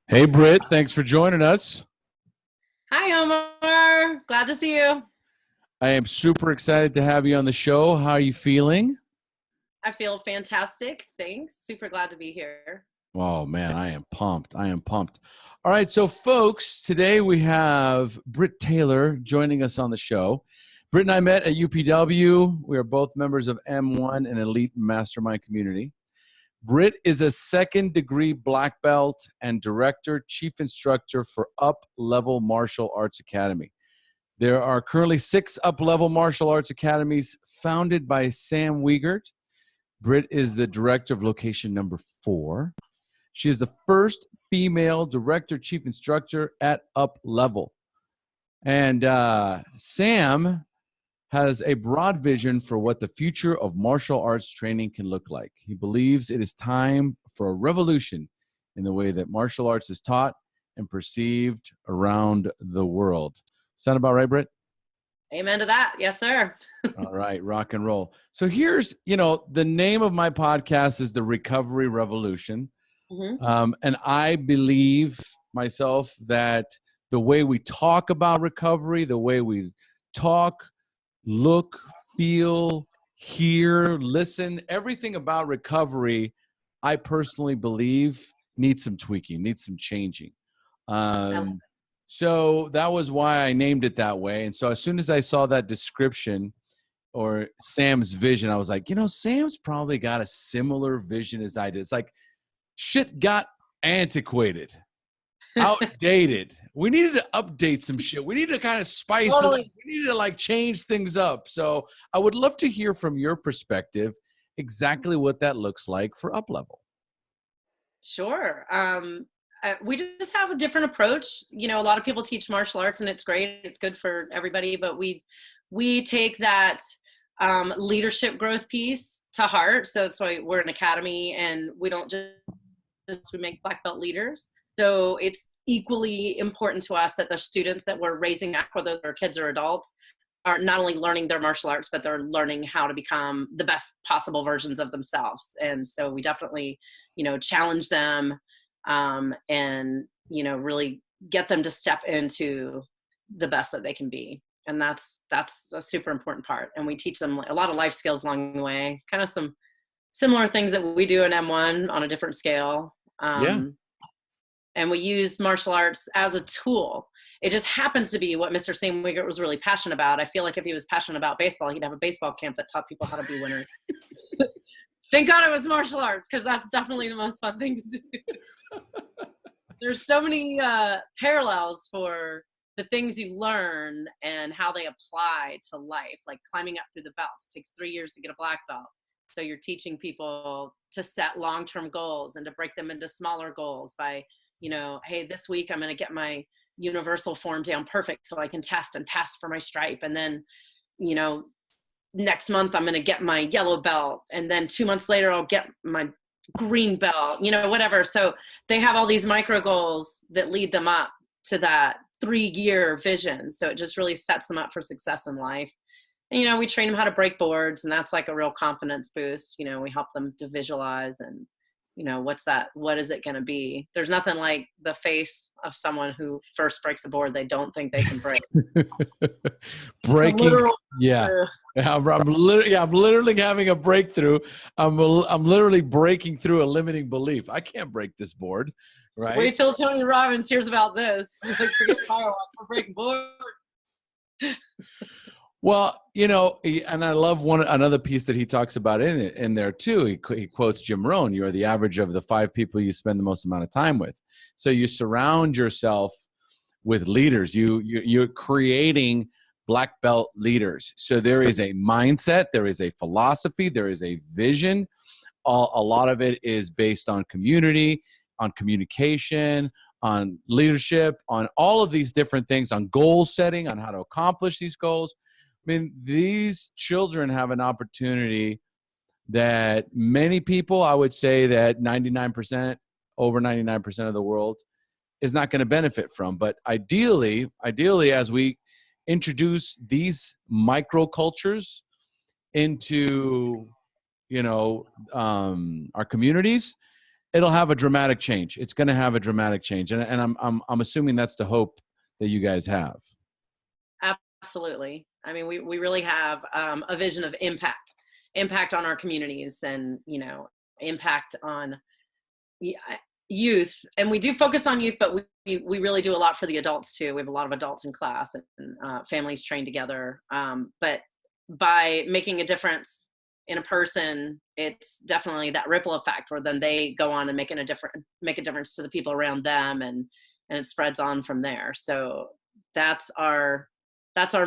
Hey, Britt, thanks for joining us. Hi, Omar. Glad to see you. I am super excited to have you on the show. How are you feeling? I feel fantastic. Thanks. Super glad to be here. Oh, man, I am pumped. I am pumped. All right, so folks, today we have Britt Taylor joining us on the show. Britt and I met at UPW. We are both members of M1, an elite mastermind community. Britt is a second degree black belt and director, chief instructor for Up Level Martial Arts Academy. There are currently 6 up-level martial arts academies founded by Sam Wiegert. Britt is the director of location number 4. She is the first female director, chief instructor at Up Level. And Sam has a broad vision for what the future of martial arts training can look like. He believes it is time for a revolution in the way that martial arts is taught and perceived around the world. Sound about right, Britt? Amen to that. Yes, sir. All right, rock and roll. So here's, the name of my podcast is The Recovery Revolution. hmm And I believe myself that the way we talk about recovery, the way we talk, look, feel, hear, listen, everything about recovery, I personally believe needs some tweaking, needs some changing. Um, so that was why I named it that way. And so as soon as I saw that description or Sam's vision, I was like, Sam's probably got a similar vision as I did. It's like shit got antiquated, outdated. We needed to update some shit. We need to kind of spice it up. Totally. We needed to change things up. So I would love to hear from your perspective exactly what that looks like for Up Level. Sure. We just have a different approach. A lot of people teach martial arts, and it's great. It's good for everybody, but we take that leadership growth piece to heart. So that's why we're an academy, and we don't just we make black belt leaders. So it's equally important to us that the students that we're raising up, whether they're kids or adults, are not only learning their martial arts, but they're learning how to become the best possible versions of themselves. And so we definitely, challenge them and, really get them to step into the best that they can be. And that's a super important part. And we teach them a lot of life skills along the way, kind of some similar things that we do in M1 on a different scale. Yeah. And we use martial arts as a tool. It just happens to be what Mr. Sam Wiegert was really passionate about. I feel like if he was passionate about baseball, he'd have a baseball camp that taught people how to be winners. Thank God it was martial arts, because that's definitely the most fun thing to do. There's so many parallels for the things you learn and how they apply to life, like climbing up through the belts. It takes 3 years to get a black belt. So you're teaching people to set long-term goals and to break them into smaller goals by, hey, this week I'm going to get my universal form down perfect so I can test and pass for my stripe. And then, next month I'm going to get my yellow belt. And then 2 months later, I'll get my green belt, whatever. So they have all these micro goals that lead them up to that 3-year vision. So it just really sets them up for success in life. And, we train them how to break boards, and that's like a real confidence boost. We help them to visualize and, what is it going to be? There's nothing like the face of someone who first breaks a board they don't think they can break. Breaking. Literal. Yeah. I'm literally having a breakthrough. I'm literally breaking through a limiting belief. I can't break this board, right? Wait till Tony Robbins hears about this. Like, forget firewalls, we're breaking boards. Well, and I love another piece that he talks about in there too. He quotes Jim Rohn: "You are the average of the 5 people you spend the most amount of time with." So you surround yourself with leaders. You're creating black belt leaders. So there is a mindset, there is a philosophy, there is a vision. A lot of it is based on community, on communication, on leadership, on all of these different things, on goal setting, on how to accomplish these goals. I mean, these children have an opportunity that many people, I would say that 99%, over 99% of the world is not going to benefit from. But ideally, as we introduce these microcultures into, our communities, it'll have a dramatic change. It's going to have a dramatic change. And I'm assuming that's the hope that you guys have. Absolutely. I mean, we really have a vision of impact on our communities, and, you know, impact on youth. And we do focus on youth, but we really do a lot for the adults too. We have a lot of adults in class, and families trained together. But by making a difference in a person, it's definitely that ripple effect where then they go on and make a difference to the people around them, and it spreads on from there. So that's our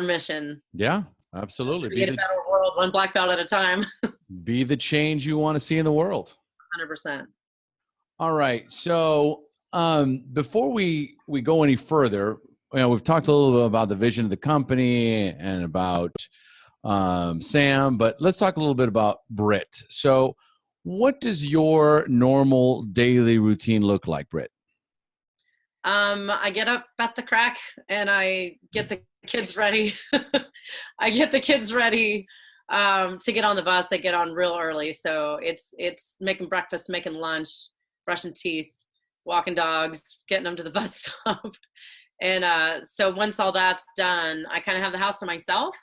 mission. Yeah, absolutely. Create a better world, one black belt at a time. Be the change you want to see in the world. 100%. All right. So before we go any further, we've talked a little bit about the vision of the company and about Sam, but let's talk a little bit about Britt. So what does your normal daily routine look like, Britt? I get up at the crack and I get the kids ready. I get the kids ready to get on the bus. They get on real early. So it's making breakfast, making lunch, brushing teeth, walking dogs, getting them to the bus stop. And so once all that's done, I kind of have the house to myself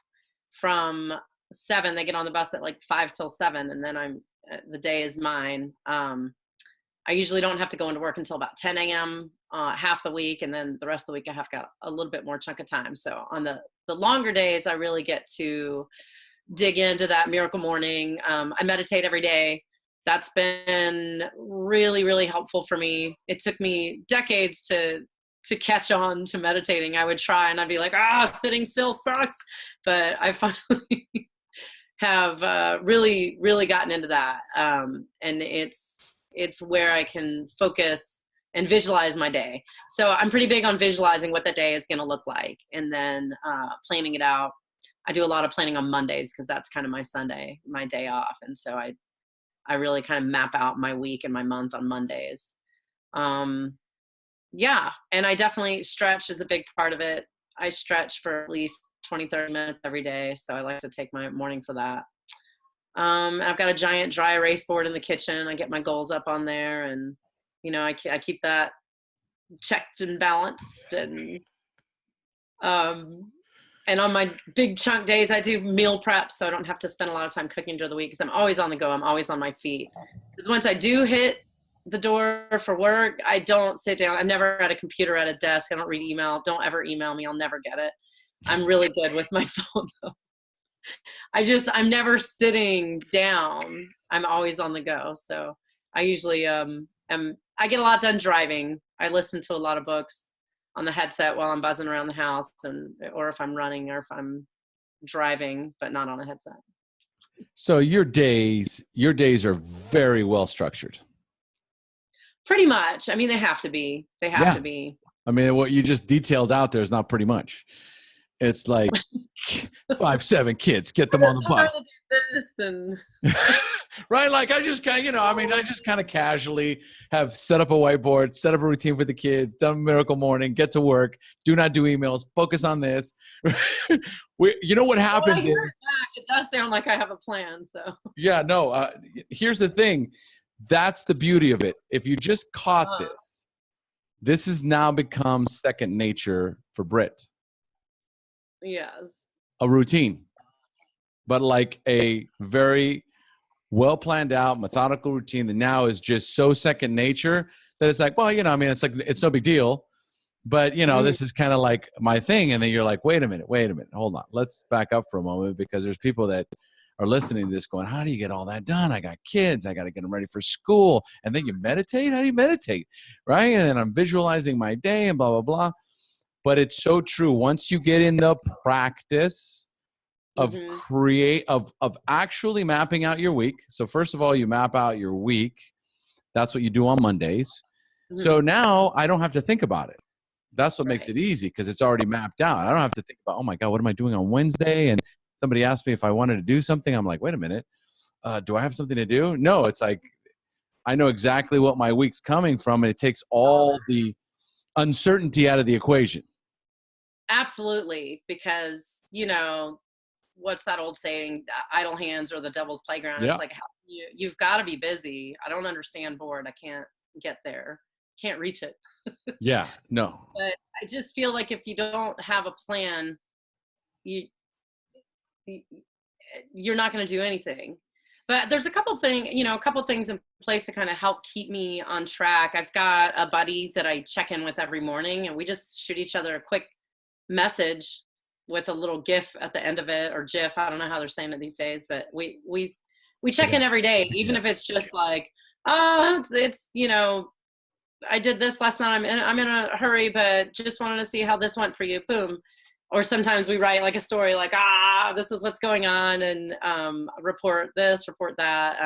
from 7. They get on the bus at like 5 till 7. And then the day is mine. I usually don't have to go into work until about 10 a.m. Half the week. And then the rest of the week I have got a little bit more chunk of time. So on the longer days, I really get to dig into that miracle morning. I meditate every day. That's been really, really helpful for me. It took me decades to catch on to meditating. I would try and I'd be like, sitting still sucks. But I finally have really, really gotten into that. And it's where I can focus and visualize my day. So I'm pretty big on visualizing what the day is going to look like, and then planning it out. I do a lot of planning on Mondays because that's kind of my Sunday, my day off. And so I really kind of map out my week and my month on Mondays. Yeah. And I definitely stretch is a big part of it. I stretch for at least 20, 30 minutes every day. So I like to take my morning for that. I've got a giant dry erase board in the kitchen. I get my goals up on there, and, you know, I keep that checked and balanced. And on my big chunk days, I do meal prep, so I don't have to spend a lot of time cooking during the week because I'm always on the go. I'm always on my feet. Because once I do hit the door for work, I don't sit down. I'm never at a computer at a desk. I don't read email. Don't ever email me. I'll never get it. I'm really good with my phone, though. I'm never sitting down. I'm always on the go. So I usually I get a lot done driving. I listen to a lot of books on the headset while I'm buzzing around the house, or if I'm running, or if I'm driving, but not on a headset. So your days are very well structured. Pretty much. I mean, they have to be. They have to be. I mean, what you just detailed out there is not pretty much. It's like 5, 7 kids, get them on the bus. Right? Like I just kind of, I just kind of casually have set up a whiteboard, set up a routine for the kids, done miracle morning, get to work, do not do emails, focus on this. You know what happens is, it does sound like I have a plan. So yeah, no, here's the thing. That's the beauty of it. If you just caught this has now become second nature for Britt. Yes. A routine, but like a very well planned out, methodical routine that now is just so second nature that it's like, well, it's like, it's no big deal, but this is kind of like my thing. And then you're like, wait a minute, hold on. Let's back up for a moment, because there's people that are listening to this going, how do you get all that done? I got kids. I got to get them ready for school. And then you meditate. How do you meditate? Right. And then I'm visualizing my day and blah, blah, blah. But it's so true. Once you get in the practice of of actually mapping out your week. So first of all, you map out your week. That's what you do on Mondays. Mm-hmm. So now I don't have to think about it. That's what makes it easy, because it's already mapped out. I don't have to think about, oh my God, what am I doing on Wednesday? And somebody asked me if I wanted to do something. I'm like, wait a minute. Do I have something to do? No, it's like, I know exactly what my week's coming from, and it takes all the uncertainty out of the equation. Absolutely. Because, what's that old saying? Idle hands are the devil's playground. It's like, you've got to be busy. I don't understand bored. I can't get there, can't reach it. Yeah, no. But I just feel like if you don't have a plan, you you're not going to do anything. But there's a couple things in place to kind of help keep me on track. I've got a buddy that I check in with every morning, and we just shoot each other a quick message with a little GIF at the end of it, or GIF. I don't know how they're saying it these days, but we check in every day, even if it's just like, oh, it's I did this last night. I'm in a hurry, but just wanted to see how this went for you. Boom. Or sometimes we write like a story, like, this is what's going on, and report this, report that.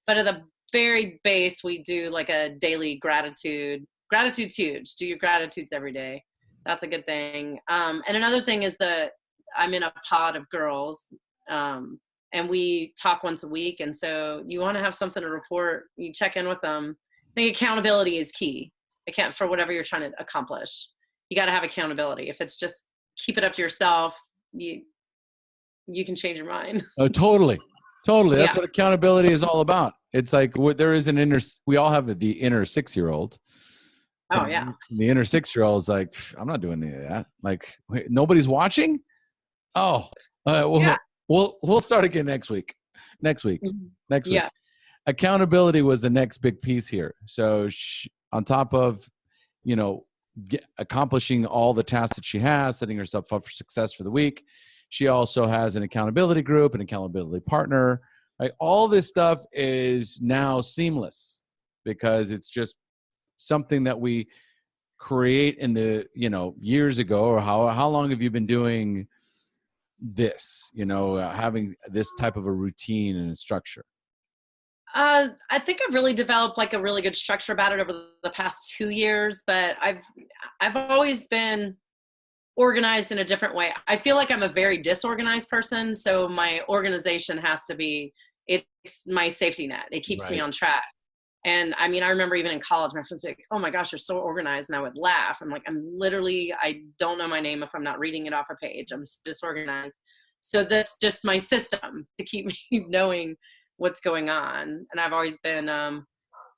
But at the very base, we do like a daily gratitude. Gratitude's huge. Do your gratitudes every day. That's a good thing. And another thing is that I'm in a pod of girls, and we talk once a week. And so you want to have something to report. You check in with them. I think accountability is key. For whatever you're trying to accomplish, you got to have accountability. If it's just keep it up to yourself, you can change your mind. Oh, totally. That's Yeah. what accountability is all about. It's like there is we all have the inner 6-year-old. Oh yeah. The inner 6-year-old is like, I'm not doing any of that. Like, wait, nobody's watching. Oh, we'll start again next week. Next week. Yeah. Accountability was the next big piece here. So on top of, accomplishing all the tasks that she has, setting herself up for success for the week, she also has an accountability group, an accountability partner. Right? All this stuff is now seamless because it's just something that we create in the, years ago. Or how long have you been doing this, having this type of a routine and a structure? I think I've really developed like a really good structure about it over the past 2 years, but I've always been organized in a different way. I feel like I'm a very disorganized person, so my organization has to be, it's my safety net. It keeps me on track. And I mean, I remember even in college, my friends would be like, oh my gosh, you're so organized. And I would laugh. I'm like, I don't know my name if I'm not reading it off a page. I'm disorganized. So that's just my system to keep me knowing what's going on. And I've always been a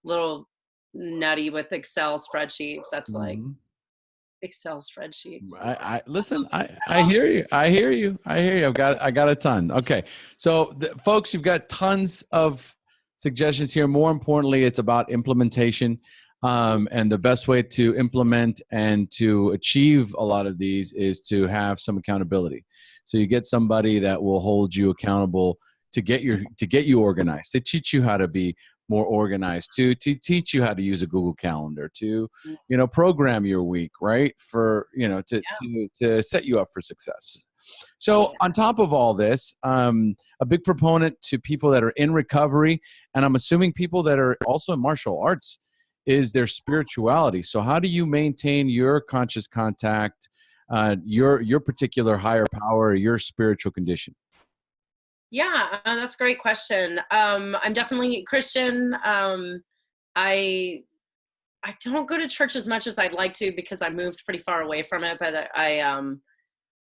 little nutty with Excel spreadsheets. That's like Excel spreadsheets. Listen, I hear you. I hear you. I got a ton. Okay. So folks, you've got tons of suggestions here. More importantly, it's about implementation. And the best way to implement and to achieve a lot of these is to have some accountability. So you get somebody that will hold you accountable to get you organized, to teach you how to be more organized, to teach you how to use a Google Calendar, to program your week, right? For to set you up for success. So on top of all this, a big proponent to people that are in recovery, and I'm assuming people that are also in martial arts, is their spirituality. So how do you maintain your conscious contact, your particular higher power, your spiritual condition? Yeah, that's a great question. I'm definitely Christian. I don't go to church as much as I'd like to because I moved pretty far away from it, but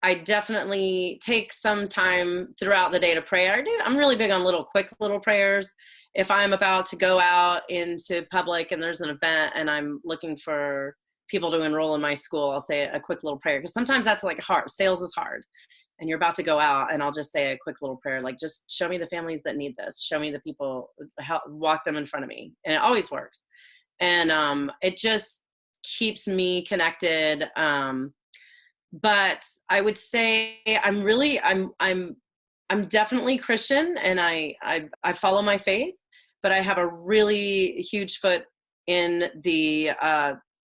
I definitely take some time throughout the day to pray. I'm really big on quick little prayers. If I'm about to go out into public and there's an event and I'm looking for people to enroll in my school, I'll say a quick little prayer. Because sometimes that's like hard. Sales is hard. And you're about to go out and I'll just say a quick little prayer. Like, just show me the families that need this. Show me the people, walk them in front of me. And it always works. And it just keeps me connected. But I would say I'm definitely Christian, and I follow my faith, but I have a really huge foot in the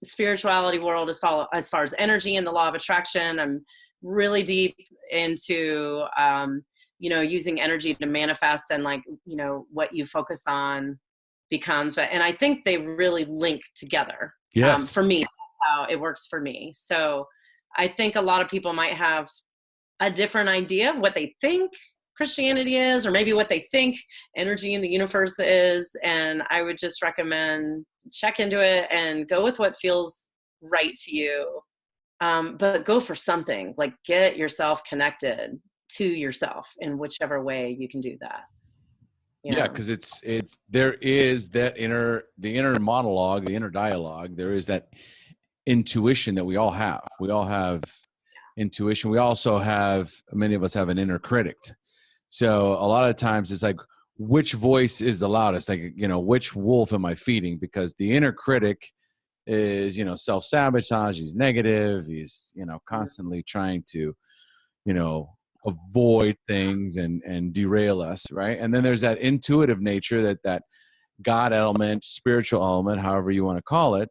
spirituality world as far as energy and the law of attraction. I'm really deep into using energy to manifest, and what you focus on becomes. And I think they really link together. Yes. For me, that's how it works for me. So I think a lot of people might have a different idea of what they think Christianity is, or maybe what they think energy in the universe is. And I would just recommend check into it and go with what feels right to you. But go for something, like get yourself connected to yourself in whichever way you can do that. Yeah, because there is that the inner monologue, the inner dialogue. There is that intuition that we all have. We all have intuition. We also have, many of us have an inner critic. So a lot of times it's like, which voice is the loudest? Like, which wolf am I feeding? Because the inner critic is, self-sabotage. He's negative. He's, constantly trying to, avoid things and derail us. Right. And then there's that intuitive nature, that God element, spiritual element, however you want to call it,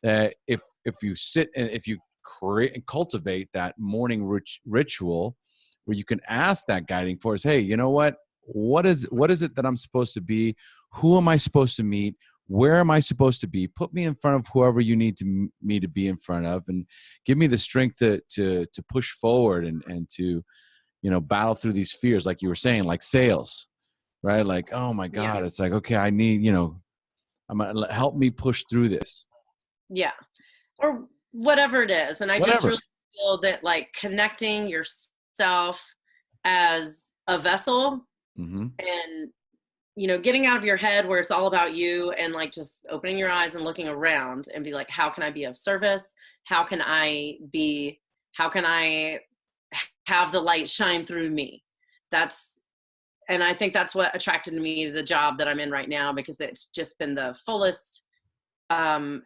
that if you sit and if you create and cultivate that morning ritual where you can ask that guiding force, hey, you know what is it that I'm supposed to be? Who am I supposed to meet? Where am I supposed to be? Put me in front of whoever you need me to be in front of, and give me the strength to push forward and to, battle through these fears, like you were saying, like sales, right? Like, oh my God, it's like, okay, I need, I'm gonna help me push through this. Yeah. Or whatever it is. And I just really feel that like connecting yourself as a vessel, and, getting out of your head where it's all about you, and like just opening your eyes and looking around and be like, how can I be of service? How can I have the light shine through me? And I think that's what attracted me to the job that I'm in right now, because it's just been the fullest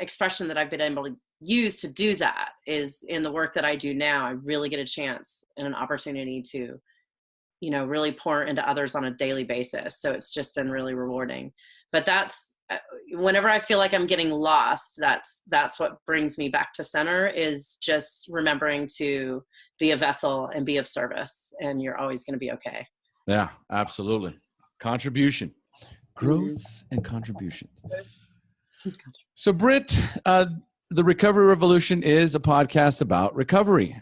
expression that I've been able to use to do that is in the work that I do now. I really get a chance and an opportunity to, really pour into others on a daily basis. So it's just been really rewarding. But that's whenever I feel like I'm getting lost, that's what brings me back to center, is just remembering to be a vessel and be of service, and you're always going to be okay. Yeah, absolutely. Contribution, growth, and contribution. So, Britt, the Recovery Revolution is a podcast about recovery.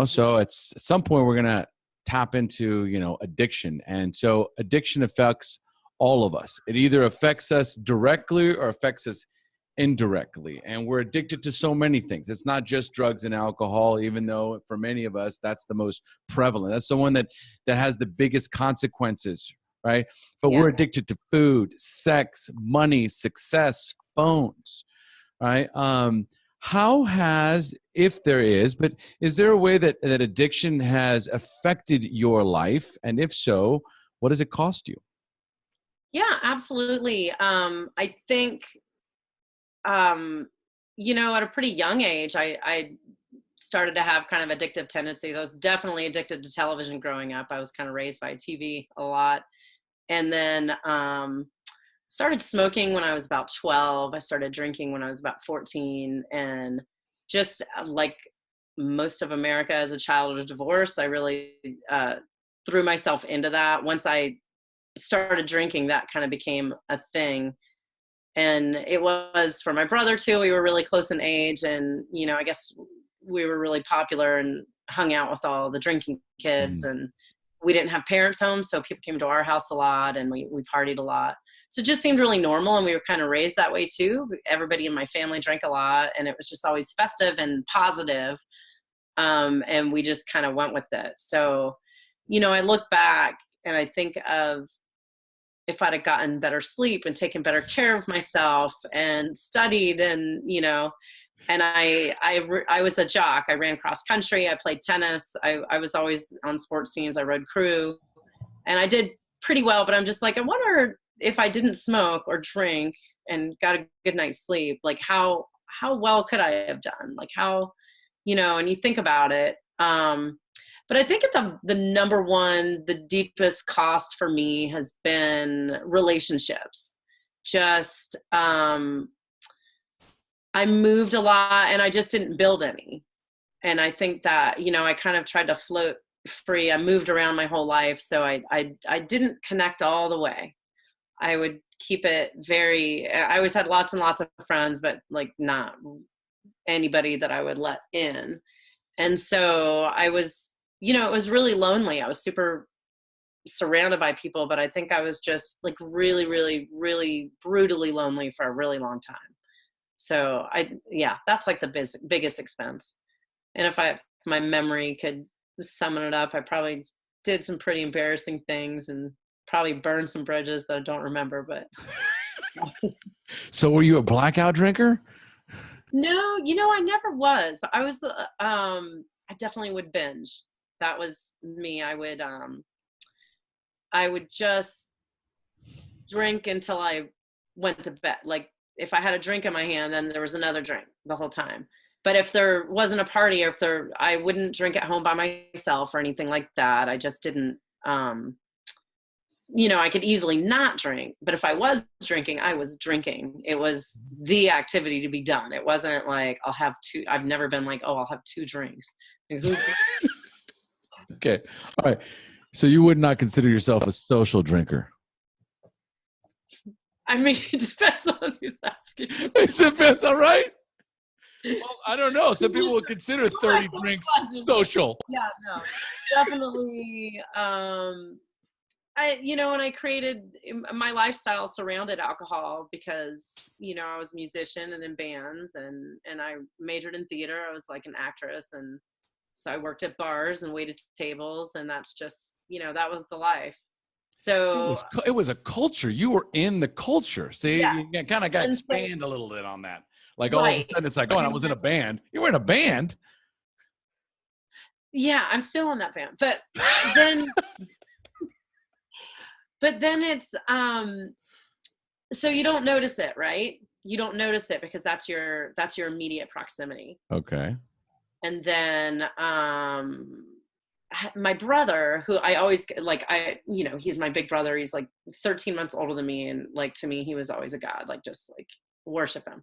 So at some point we're gonna tap into addiction, and so addiction affects all of us. It either affects us directly or affects us indirectly, and we're addicted to so many things. It's not just drugs and alcohol, even though for many of us that's the most prevalent. That's the one that has the biggest consequences, right? But we're addicted to food, sex, money, success, phones, right? How has, if there is there a way that addiction has affected your life? And if so, what does it cost you? Yeah, absolutely. I think, at a pretty young age, I started to have kind of addictive tendencies. I was definitely addicted to television growing up. I was kind of raised by TV a lot. And then started smoking when I was about 12. I started drinking when I was about 14. And just like most of America as a child of a divorce, I really threw myself into that. Once I started drinking, that kind of became a thing. And it was for my brother too. We were really close in age, and I guess we were really popular and hung out with all the drinking kids. And we didn't have parents home, so people came to our house a lot, and we partied a lot. So it just seemed really normal, and we were kind of raised that way too. Everybody in my family drank a lot, and it was just always festive and positive. And we just kind of went with it. So, I look back and I think of, if I'd have gotten better sleep and taken better care of myself and studied, and and I was a jock. I ran cross country. I played tennis. I was always on sports teams. I rode crew, and I did pretty well. But I'm just like, I wonder if I didn't smoke or drink and got a good night's sleep, like how well could I have done? Like how, and you think about it. But I think the number one, the deepest cost for me has been relationships. Just, I moved a lot and I just didn't build any. And I think that, I kind of tried to float free. I moved around my whole life. So I didn't connect all the way. I would keep it I always had lots and lots of friends, but like not anybody that I would let in. And so I was, it was really lonely. I was super surrounded by people, but I think I was just like really, really, really brutally lonely for a really long time. So that's like the biggest expense. And if my memory could summon it up, I probably did some pretty embarrassing things and probably burned some bridges that I don't remember, but So were you a blackout drinker? no, I never was, but I was I definitely would binge. That was me. I would just drink until I went to bed. Like if I had a drink in my hand, then there was another drink the whole time. But if there wasn't a party, or I wouldn't drink at home by myself or anything like that. I just didn't, I could easily not drink, but if I was drinking, I was drinking. It was the activity to be done. It wasn't like I've never been like, oh, I'll have two drinks. Okay. All right. So you would not consider yourself a social drinker? I mean, it depends on who's asking. It depends. All right. Well, I don't know. Some people would consider 30 drinks social. Yeah, no, definitely. And I created my lifestyle surrounded alcohol because, I was a musician and in bands and I majored in theater. I was like an actress. And so I worked at bars and waited tables, and that's just, that was the life. So it was a culture. You were in the culture. See, yeah. You kind of got to expand a little bit on that. Like all of a sudden it's like, oh, and I was in a band. You were in a band? Yeah, I'm still in that band. But then it's so you don't notice it, right? You don't notice it because that's your immediate proximity. Okay. And then my brother, who I always he's my big brother. He's like 13 months older than me, and like to me he was always a god, like just like worship him.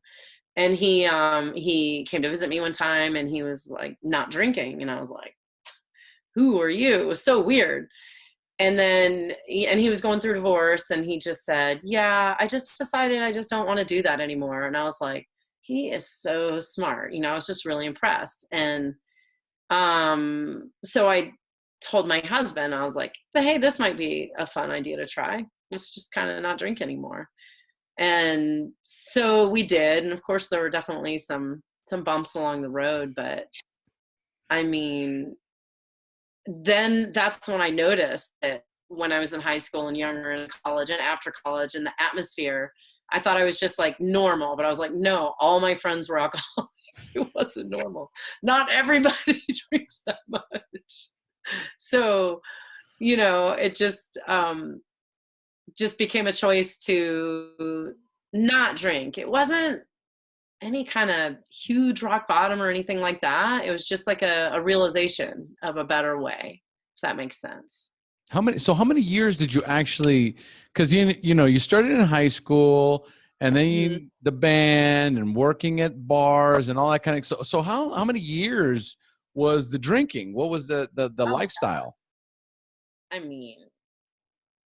And he came to visit me one time, and he was like not drinking, and I was like, who are you? It was so weird. And then he was going through divorce, and he just said, yeah, I just decided I just don't want to do that anymore. And I was like, he is so smart. I was just really impressed. And so I told my husband, I was like, hey, this might be a fun idea to try. Let's just kind of not drink anymore. And so we did. And of course there were definitely some bumps along the road, but I mean, then that's when I noticed that when I was in high school and younger in college and after college, and the atmosphere, I thought I was just like normal, but I was like, no, all my friends were alcoholics. It wasn't normal. Not everybody drinks that much. So, it just became a choice to not drink. It wasn't any kind of huge rock bottom or anything like that. It was just like a realization of a better way, if that makes sense. How many years did you actually, because you started in high school and then the band and working at bars and all that kind of, so how many years was the drinking? What was the lifestyle? I mean,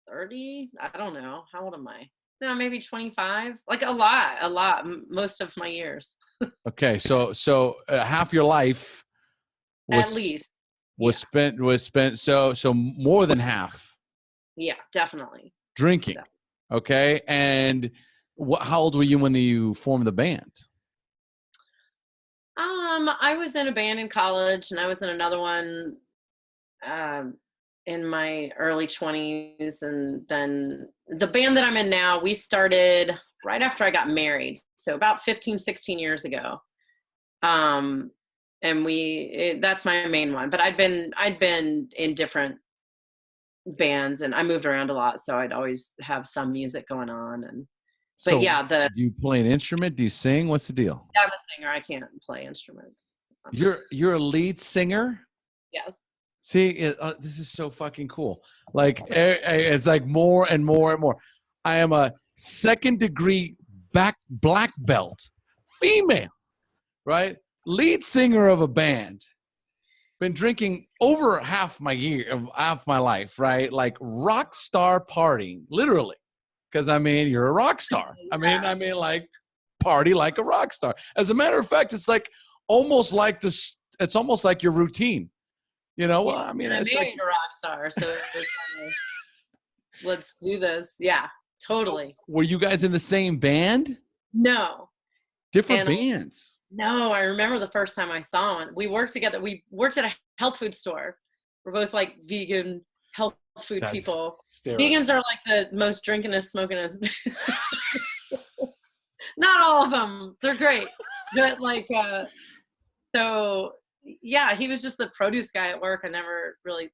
30, I don't know. How old am I? No, maybe 25, like a lot, most of my years. Okay. So half your life was, at least was spent. So more than half. Yeah, definitely. Drinking. Definitely. Okay. And how old were you when you formed the band? I was in a band in college, and I was in another one, in my early 20s. And then the band that I'm in now, we started right after I got married. So about 15, 16 years ago. And that's my main one, but I'd been in different bands, and I moved around a lot. So I'd always have some music going on. Do you play an instrument? Do you sing? What's the deal? Yeah, I'm a singer. I can't play instruments. You're a lead singer? Yes. See, this is so fucking cool. Like, it's like more and more and more. I am a second-degree black belt, female, right? Lead singer of a band. Been drinking over half my life, right? Like rock star partying, literally. Because you're a rock star. Yeah. I mean, like party like a rock star. As a matter of fact, it's like almost like this. It's almost like your routine. Well, I mean, it's like a rock star, so it was kind of, let's do this. Yeah, totally. So, were you guys in the same band? No. Different bands. No, I remember the first time I saw him. We worked together. We worked at a health food store. We're both like vegan, health food That's people. hysterical. Vegans are like the most drinkingest, smokingest. Not all of them. They're great. But like, so yeah, he was just the produce guy at work. I never really,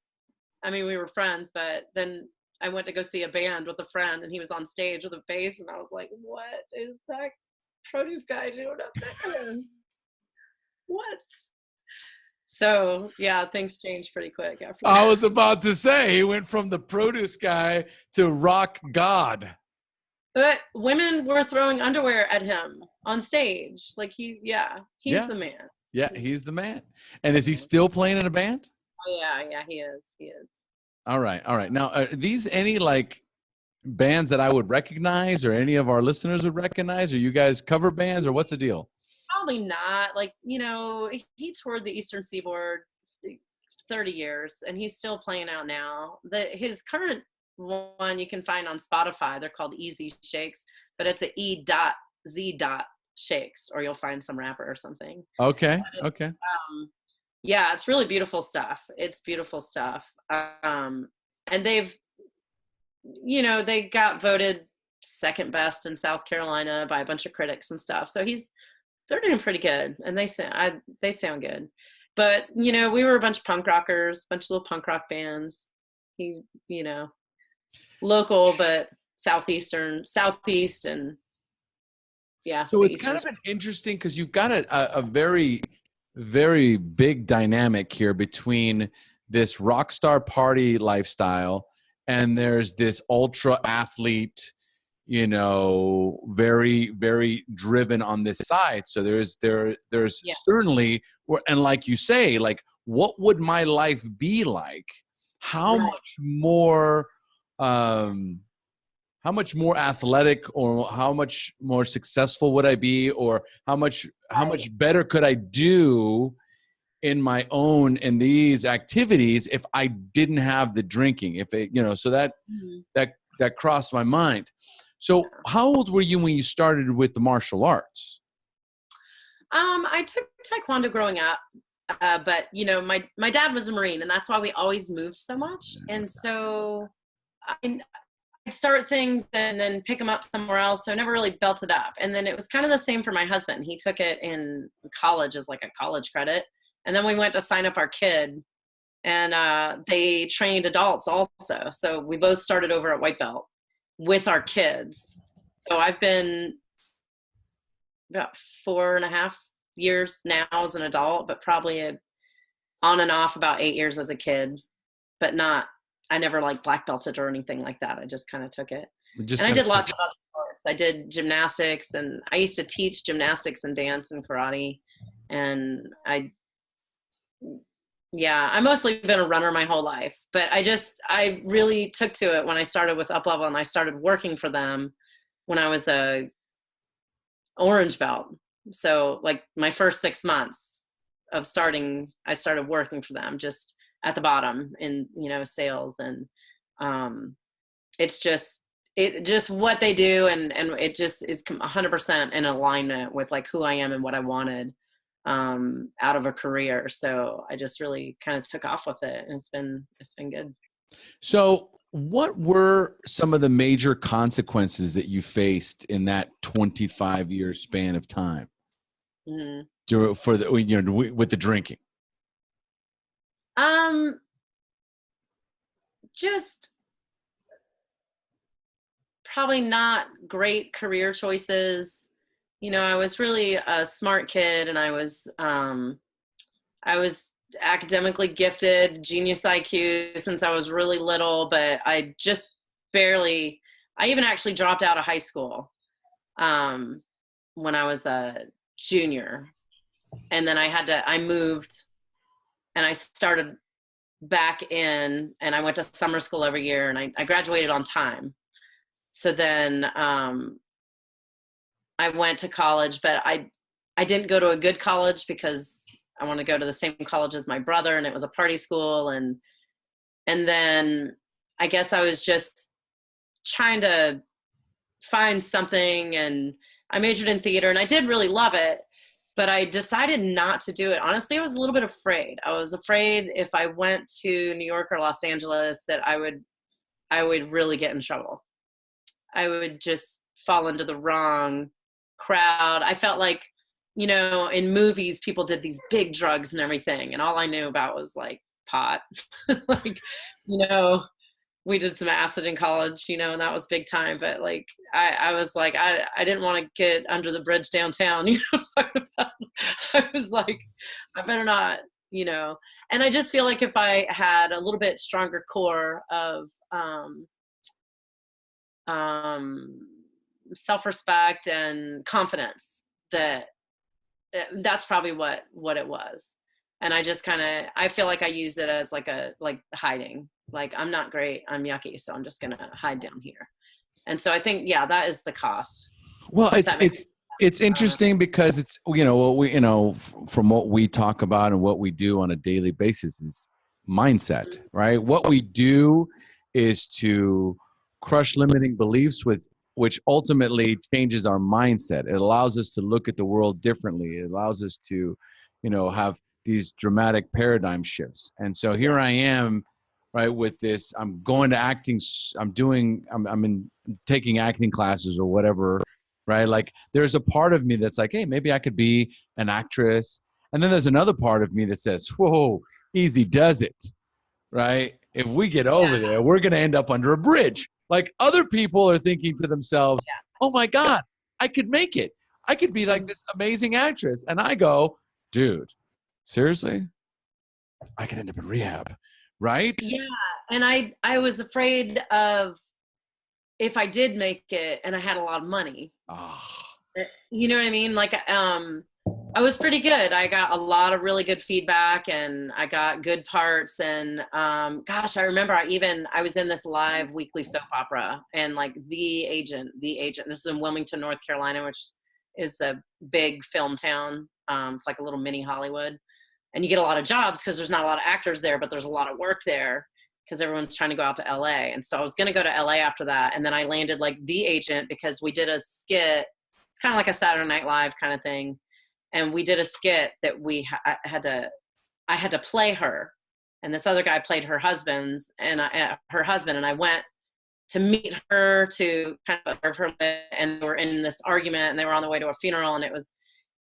I mean, we were friends, but then I went to go see a band with a friend and he was on stage with a bass and I was like, what is that produce guy doing up there? What? So yeah, things changed pretty quick after that. I was about to say he went from the produce guy to rock god. But women were throwing underwear at him on stage. Like he's the man. Yeah, he's the man. And is he still playing in a band? Oh yeah, he is. He is. All right. Now, are these any like bands that I would recognize or any of our listeners would recognize? Are you guys cover bands or what's the deal? Probably not. Like, he toured the Eastern Seaboard 30 years and he's still playing out now. His current one you can find on Spotify. They're called Easy Shakes, but it's a E.Z. Shakes, or you'll find some rapper or something. Okay. Okay. Yeah, it's really beautiful stuff. It's beautiful stuff. And they got voted second best in South Carolina by a bunch of critics and stuff. So they're doing pretty good, and they sound good. But we were a bunch of punk rockers, a bunch of little punk rock bands. Local, but southeast, and yeah. So it's kind of an interesting because you've got a very, very big dynamic here between this rock star party lifestyle and there's this ultra athlete, very, very driven on this side. So there's certainly, and like you say, like, what would my life be like? How much more athletic, or how much more successful would I be, or how much better could I do in these activities if I didn't have the drinking? If it, so that crossed my mind. So how old were you when you started with the martial arts? I took Taekwondo growing up, but my dad was a Marine, and that's why we always moved so much. And so I'd start things and then pick them up somewhere else. So I never really built it up. And then it was kind of the same for my husband. He took it in college as like a college credit. And then we went to sign up our kid, and they trained adults also. So we both started over at white belt with our kids. So I've been about 4.5 years now as an adult, but probably on and off about 8 years as a kid, but I never like black belted or anything like that. I just kind of took it. And I did lots of other sports. I did gymnastics, and I used to teach gymnastics and dance and karate. And I've mostly been a runner my whole life, but I really took to it when I started with Up Level, and I started working for them when I was a orange belt. So like my first 6 months of starting, I started working for them just at the bottom in, sales. And it's just what they do. And it just is 100% in alignment with like who I am and what I wanted out of a career. So I just really kind of took off with it, and it's been good. So what were some of the major consequences that you faced in that 25-year span of time with the drinking? Just probably not great career choices. I was really a smart kid, and I was academically gifted, genius IQ since I was really little, but I just I even actually dropped out of high school when I was a junior. And then I moved and I started back in, and I went to summer school every year, and I graduated on time. So then I went to college, but I didn't go to a good college because I want to go to the same college as my brother, and it was a party school. And then I guess I was just trying to find something, and I majored in theater, and I did really love it, but I decided not to do it. Honestly, I was a little bit afraid. I was afraid if I went to New York or Los Angeles that I would I would really get in trouble. I would just fall into the wrong crowd. I felt like, you know, in movies, people did these big drugs and everything. And all I knew about was like pot. Like, you know, we did some acid in college, you know, and that was big time. But like, I was like, I didn't want to get under the bridge downtown, you know what I'm talking about? I was like, I better not, you know. And I just feel like if I had a little bit stronger core of self-respect and confidence, that's probably what it was. And I just kind of, I feel like I used it as like hiding, like I'm not great, I'm yucky, so I'm just gonna hide down here. And so I think, yeah, that is the cost. Well, it's interesting because it's, you know, what we, you know, from what we talk about and what we do on a daily basis is mindset, right? What we do is to crush limiting beliefs with which ultimately changes our mindset. It allows us to look at the world differently. It allows us to, you know, have these dramatic paradigm shifts. And so here I am, right, with this. I'm going to acting. I'm taking acting classes or whatever, right? Like there's a part of me that's like, hey, maybe I could be an actress. And then there's another part of me that says, whoa, easy does it, right? If we get over there, we're going to end up under a bridge. Like other people are thinking to themselves, oh my God, I could make it. I could be like this amazing actress. And I go, dude, seriously? I could end up in rehab, right? Yeah. And I was afraid of, if I did make it and I had a lot of money, you know what I mean? Like, I was pretty good. I got a lot of really good feedback and I got good parts. And, gosh, I remember I was in this live weekly soap opera, and like the agent, this is in Wilmington, North Carolina, which is a big film town. It's like a little mini Hollywood, and you get a lot of jobs because there's not a lot of actors there, but there's a lot of work there because everyone's trying to go out to LA. And so I was going to go to LA after that. And then I landed like the agent because we did a skit. It's kind of like a Saturday Night Live kind of thing. And we did a skit that I had to play her, and this other guy played her husband, and I went to meet her to kind of observe her, and they were in this argument and they were on the way to a funeral,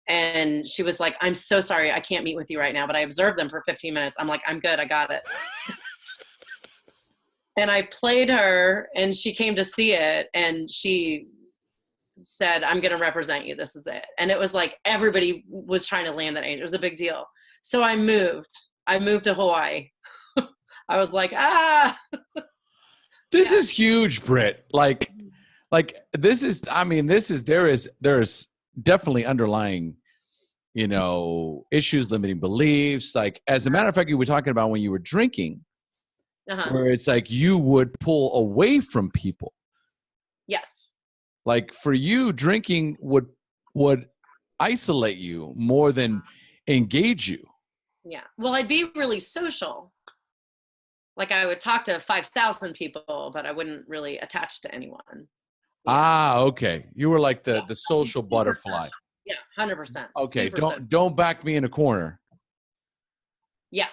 and she was like, I'm so sorry, I can't meet with you right now, but I observed them for 15 minutes. I'm like, I'm good, I got it. And I played her, and she came to see it, and she said, I'm going to represent you. This is it. And it was like, everybody was trying to land that agent. It was a big deal. So I moved to Hawaii. I was like, This is huge, Britt. Like this is, I mean, there is definitely underlying, you know, issues, limiting beliefs. Like, as a matter of fact, you were talking about when you were drinking, where it's like you would pull away from people. Yes. Like for you, drinking would isolate you more than engage you. Yeah. Well, I'd be really social. Like I would talk to 5,000 people, but I wouldn't really attach to anyone. Yeah. Okay. You were like the social butterfly. Social. Yeah, 100%. Okay. Don't back me in a corner. Yeah.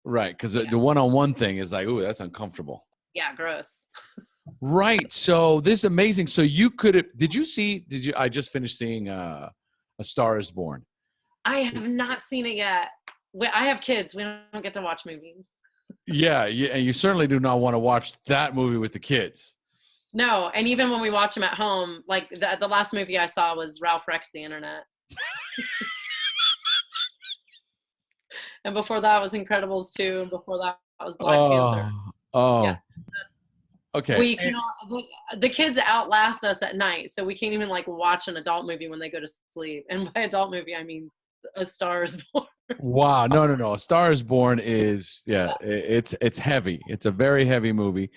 Right. Because the one-on-one thing is like, ooh, that's uncomfortable. Yeah. Gross. Right. So this is amazing. So you could have, I just finished seeing A Star is Born. I have not seen it yet. I have kids. We don't get to watch movies. Yeah. And you certainly do not want to watch that movie with the kids. No. And even when we watch them at home, like the last movie I saw was Ralph Rex the Internet. And before that was Incredibles 2. And before that was Black Panther. Oh. Yeah. Okay. We can the kids outlast us at night, so we can't even like watch an adult movie when they go to sleep. And by adult movie, I mean A Star is Born. Wow, no. A Star is Born is it's heavy. It's a very heavy movie,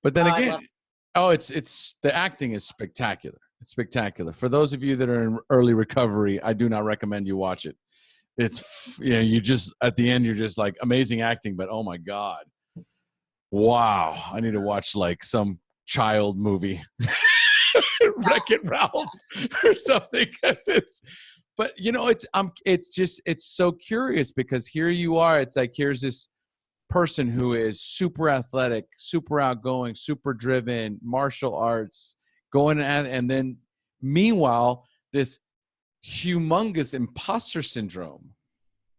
but then again, it's the acting is spectacular. It's spectacular. For those of you that are in early recovery, I do not recommend you watch it. It's you just at the end you're just like amazing acting, but oh my God. Wow, I need to watch like some child movie, Wreck-It Ralph or something. But you know, it's so curious because here you are. It's like here's this person who is super athletic, super outgoing, super driven, martial arts, and then meanwhile, this humongous imposter syndrome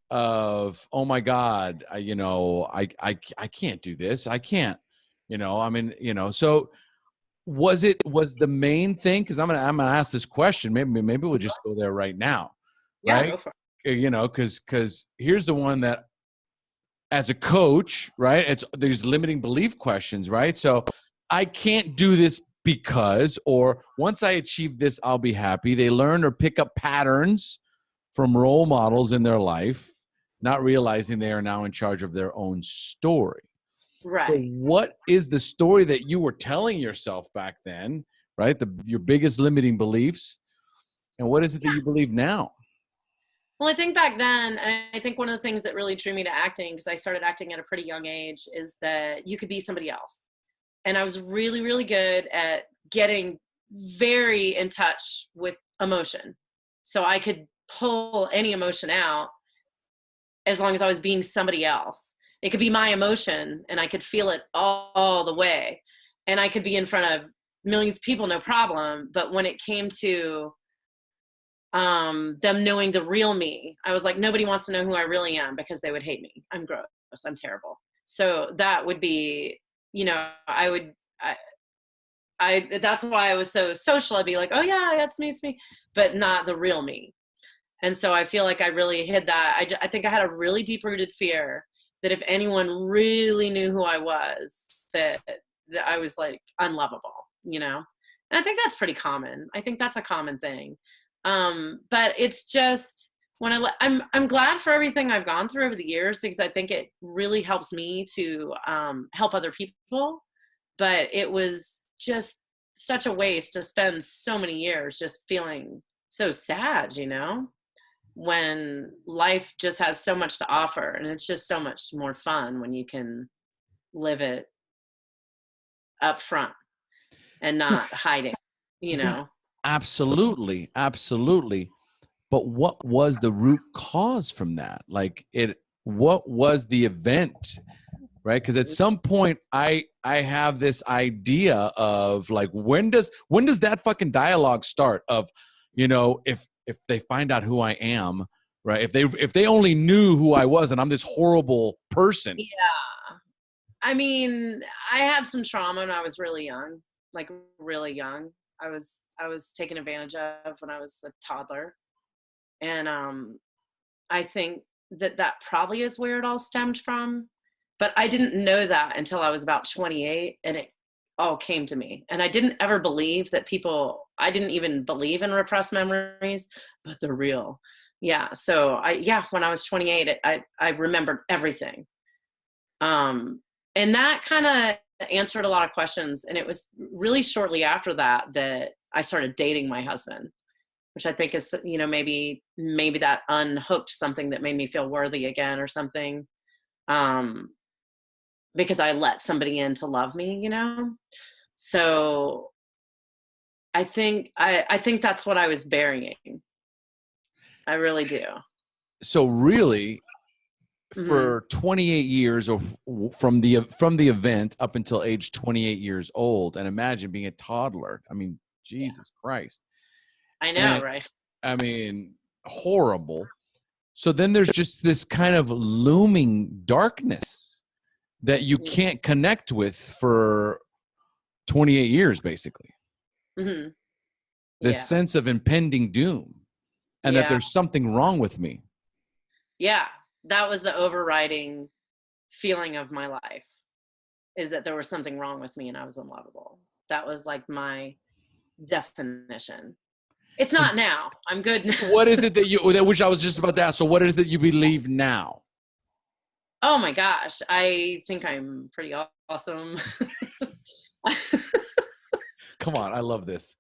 of, oh my God, I can't do this. I can't, so was the main thing? Cause I'm going to ask this question. Maybe we'll just go there right now. Yeah, Right. go for it. Cause here's the one that, as a coach, right, there's limiting belief questions, right? So I can't do this because, or once I achieve this, I'll be happy. They learn or pick up patterns from role models in their life, not realizing they are now in charge of their own story. So Right. what is the story that you were telling yourself back then, right? Your biggest limiting beliefs, and what is it that you believe now? Well, I think back then, and I think one of the things that really drew me to acting, because I started acting at a pretty young age, is that you could be somebody else. And I was really, really good at getting very in touch with emotion. So I could pull any emotion out as long as I was being somebody else. It could be my emotion and I could feel it all the way. And I could be in front of millions of people, no problem. But when it came to them knowing the real me, I was like, nobody wants to know who I really am because they would hate me. I'm gross. I'm terrible. So that would be, that's why I was so social. I'd be like, oh yeah, it's me, but not the real me. And so I feel like I really hid that. I think I had a really deep rooted fear that if anyone really knew who I was, that I was like unlovable, And I think that's pretty common. I think that's a common thing. But it's just I'm glad for everything I've gone through over the years, because I think it really helps me to help other people. But it was just such a waste to spend so many years just feeling so sad, when life just has so much to offer, and it's just so much more fun when you can live it up front and not hiding, Yeah, absolutely. Absolutely. But what was the root cause from that? What was the event? Right? Because at some point I have this idea of like, when does that fucking dialogue start of, if they find out who I am, right? If they only knew who I was and I'm this horrible person. Yeah. I mean, I had some trauma when I was really young, like really young. I was taken advantage of when I was a toddler. And I think that probably is where it all stemmed from. But I didn't know that until I was about 28, and it all came to me. And I didn't ever believe that I didn't even believe in repressed memories, but they're real. Yeah. So when I was 28, I remembered everything. And that kind of answered a lot of questions. And it was really shortly after that I started dating my husband, which I think is, maybe that unhooked something that made me feel worthy again or something. Because I let somebody in to love me, So I think that's what I was burying. I really do. So really, Mm-hmm. for 28 years, or from the event up until age 28 years old, and imagine being a toddler. I mean, Jesus Christ. I know, And right? I mean, horrible. So then there's just this kind of looming darkness that you can't connect with for 28 years, basically. Mm-hmm. This Yeah. sense of impending doom, and that Yeah. there's something wrong with me. Yeah. That was the overriding feeling of my life, is that there was something wrong with me and I was unlovable. That was like my definition. It's not now. I'm good now. What is it which I was just about to ask. So what is it you believe now? Oh my gosh. I think I'm pretty awesome. Come on. I love this.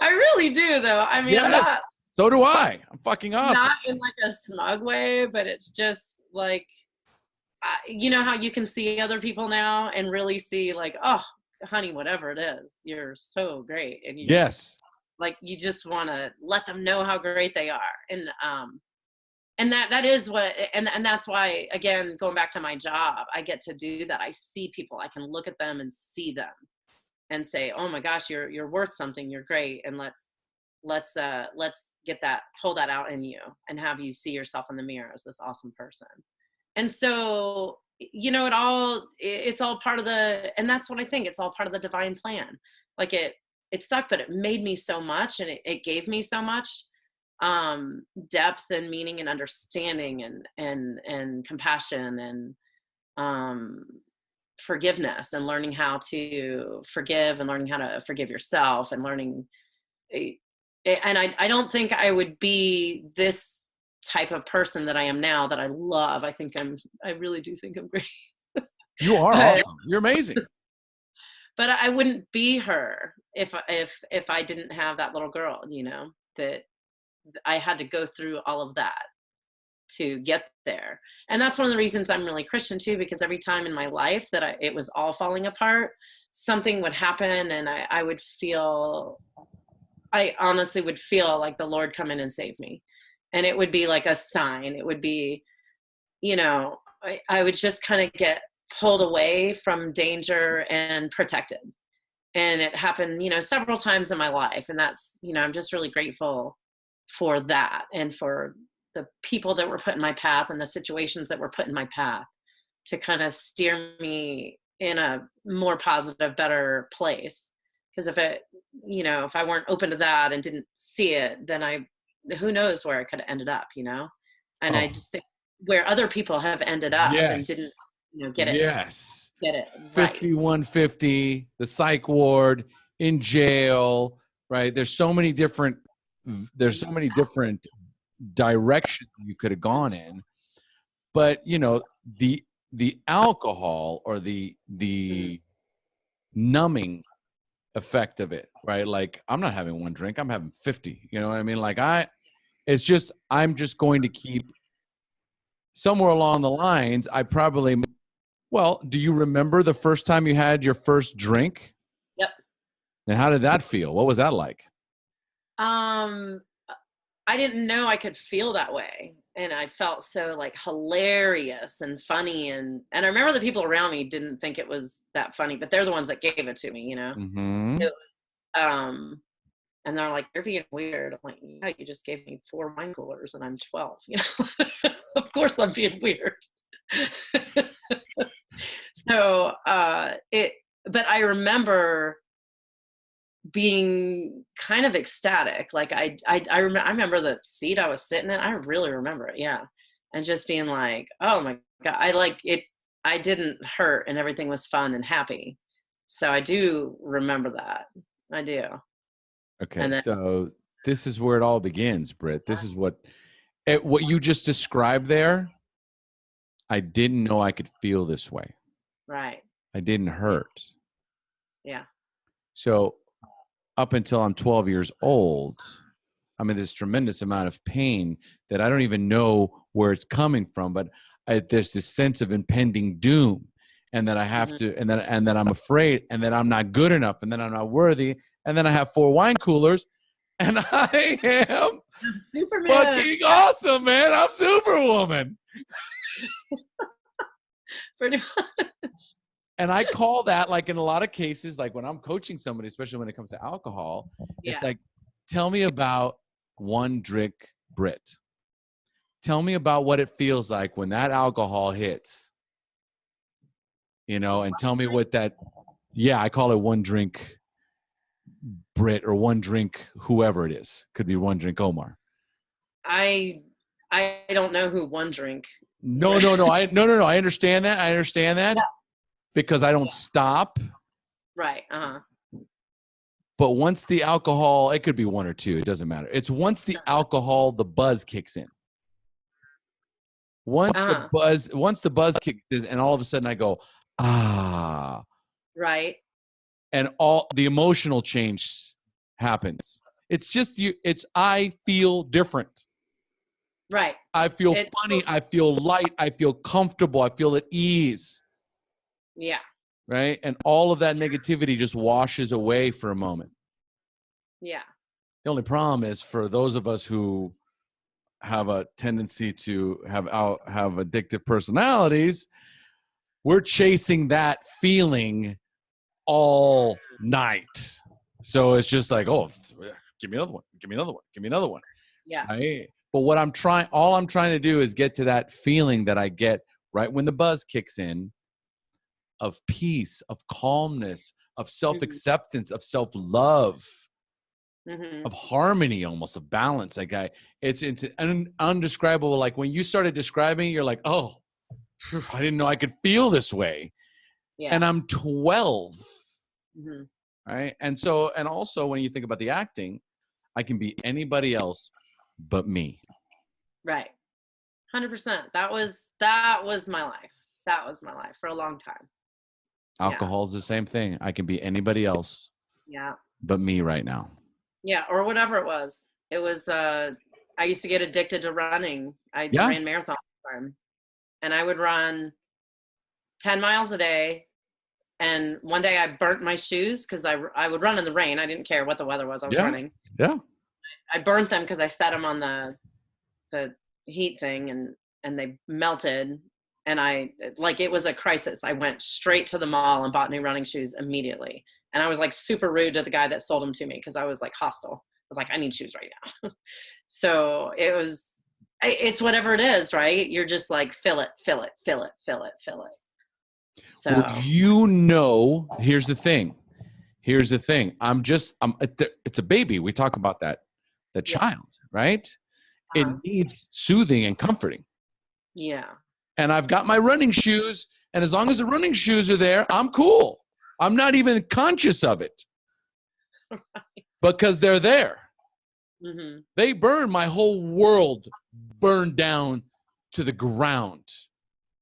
I really do, though. I mean, I'm not Yes. So do I. I'm fucking awesome. in like a smug way, but it's just like, you know how you can see other people now and really see like, oh, honey, whatever it is, you're so great. And Yes. you just want to let them know how great they are. And And that is what, and that's why, again, going back to my job, I get to do that. I see people, I can look at them and see them and say, oh my gosh, you're worth something. You're great. And let's get that, pull that out in you and have you see yourself in the mirror as this awesome person. And so, it's all part of and that's what I think, it's all part of the divine plan. Like it sucked, but it made me so much, and it gave me so much depth and meaning and understanding and compassion and forgiveness, and learning how to forgive and learning how to forgive yourself and learning. And I don't think I would be this type of person that I am now, that I love. I really do think I'm great. You are awesome. You're amazing. But I wouldn't be her if I didn't have that little girl, that I had to go through all of that to get there. And that's one of the reasons I'm really Christian too, because every time in my life that it was all falling apart, something would happen, and I honestly would feel like the Lord come in and save me. And it would be like a sign. It would be, I would just kind of get pulled away from danger and protected. And it happened, several times in my life. And that's, I'm just really grateful for that, and for the people that were put in my path and the situations that were put in my path to kind of steer me in a more positive, better place. Because if I weren't open to that and didn't see it, then who knows where I could have ended up, And I just think where other people have ended up and didn't, get it. Yes. Get it. 5150, the psych ward, in jail, right? There's so many different directions you could have gone in. But, the alcohol or the numbing effect of it, right? Like, I'm not having one drink, I'm having 50. You know what I mean? Like, I'm just going to keep somewhere along the lines. Do you remember the first time you had your first drink? Yep. And how did that feel? What was that like? I didn't know I could feel that way. And I felt so like hilarious and funny. And I remember the people around me didn't think it was that funny, but they're the ones that gave it to me, Mm-hmm. It was, and they're like, you're being weird. I'm like, yeah, you just gave me 4 wine coolers and I'm 12, Of course I'm being weird. So, but I remember being kind of ecstatic. Like I remember the seat I was sitting in. I really remember it. Yeah. And just being like, oh my God, I didn't hurt, and everything was fun and happy. So I do remember that. I do. Okay. So this is where it all begins, Britt. This is what you just described there. I didn't know I could feel this way. Right. I didn't hurt. Yeah. So up until I'm 12 years old, I'm in this tremendous amount of pain that I don't even know where it's coming from, but there's this sense of impending doom, and that I have to, and then I'm afraid, and then I'm not good enough, and then I'm not worthy, and then I have 4 wine coolers, and I am Superman. Fucking awesome, man. I'm Superwoman. Pretty much. And I call that, like, in a lot of cases, like when I'm coaching somebody, especially when it comes to alcohol, it's like, tell me about one drink, Britt. Tell me about what it feels like when that alcohol hits, and tell me what I call it one drink, Britt, or one drink, whoever it is. Could be one drink, Omar. I don't know who one drink. No. I understand that. Yeah. Because I don't stop. Right. Uh-huh. But once the alcohol, it could be 1 or 2. It doesn't matter. It's once the alcohol, the buzz kicks in. Once the buzz kicks in, and all of a sudden I go, ah. Right. And all the emotional change happens. It's just I feel different. Right. I feel funny. I feel light. I feel comfortable. I feel at ease. Yeah. Right. And all of that negativity just washes away for a moment. Yeah. The only problem is for those of us who have a tendency to have addictive personalities, we're chasing that feeling all night. So it's just like, oh, give me another one, give me another one, give me another one. Yeah. Right? But all I'm trying to do is get to that feeling that I get right when the buzz kicks in, of peace, of calmness, of self-acceptance, of self-love, of harmony, almost of balance. Like it's undescribable. Like when you started describing, you're like, oh, I didn't know I could feel this way. Yeah. And I'm 12. Right. And also when you think about the acting, I can be anybody else but me. Right. 100%. That was my life. That was my life for a long time. Alcohol is the same thing. I can be anybody else but me right now. Yeah. Or whatever it was. It was, I used to get addicted to running. I ran marathons all the time. And I would run 10 miles a day. And one day I burnt my shoes because I would run in the rain. I didn't care what the weather was. I was running. Yeah. I burnt them because I set them on the heat thing and they melted. And it was a crisis. I went straight to the mall and bought new running shoes immediately. And I was like super rude to the guy that sold them to me because I was like hostile. I was like, I need shoes right now. So it's whatever it is, right? You're just like, fill it. So well, here's the thing. It's a baby. We talk about that child, right? It needs soothing and comforting. Yeah. And I've got my running shoes, and as long as the running shoes are there, I'm cool. I'm not even conscious of it. Because they're there. They burn, my whole world burned down to the ground.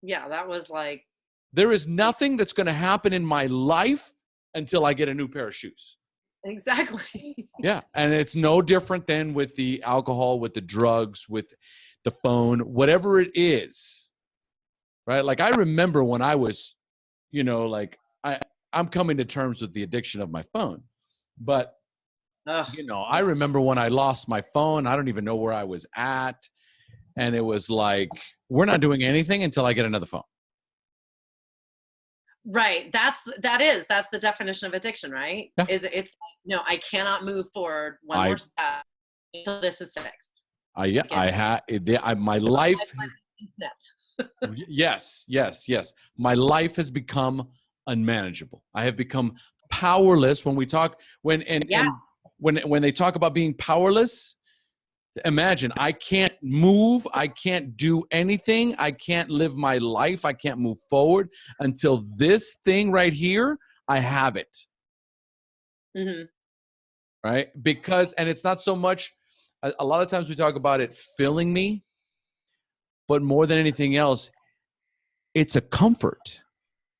Yeah, that was like, there is nothing that's going to happen in my life until I get a new pair of shoes. Exactly. Yeah. And it's no different than with the alcohol, with the drugs, with the phone, whatever it is. Right. Like I remember when I was, I'm coming to terms with the addiction of my phone. But, I remember when I lost my phone, I don't even know where I was at. And it was like, we're not doing anything until I get another phone. Right. That's the definition of addiction, right? Yeah. It's no, I cannot move forward one more step until this is fixed. My life. Yes. My life has become unmanageable. I have become powerless when they talk about being powerless. Imagine I can't move. I can't do anything. I can't live my life. I can't move forward until this thing right here, I have it. Right? And it's not so much, a lot of times we talk about it filling me, but more than anything else, it's a comfort.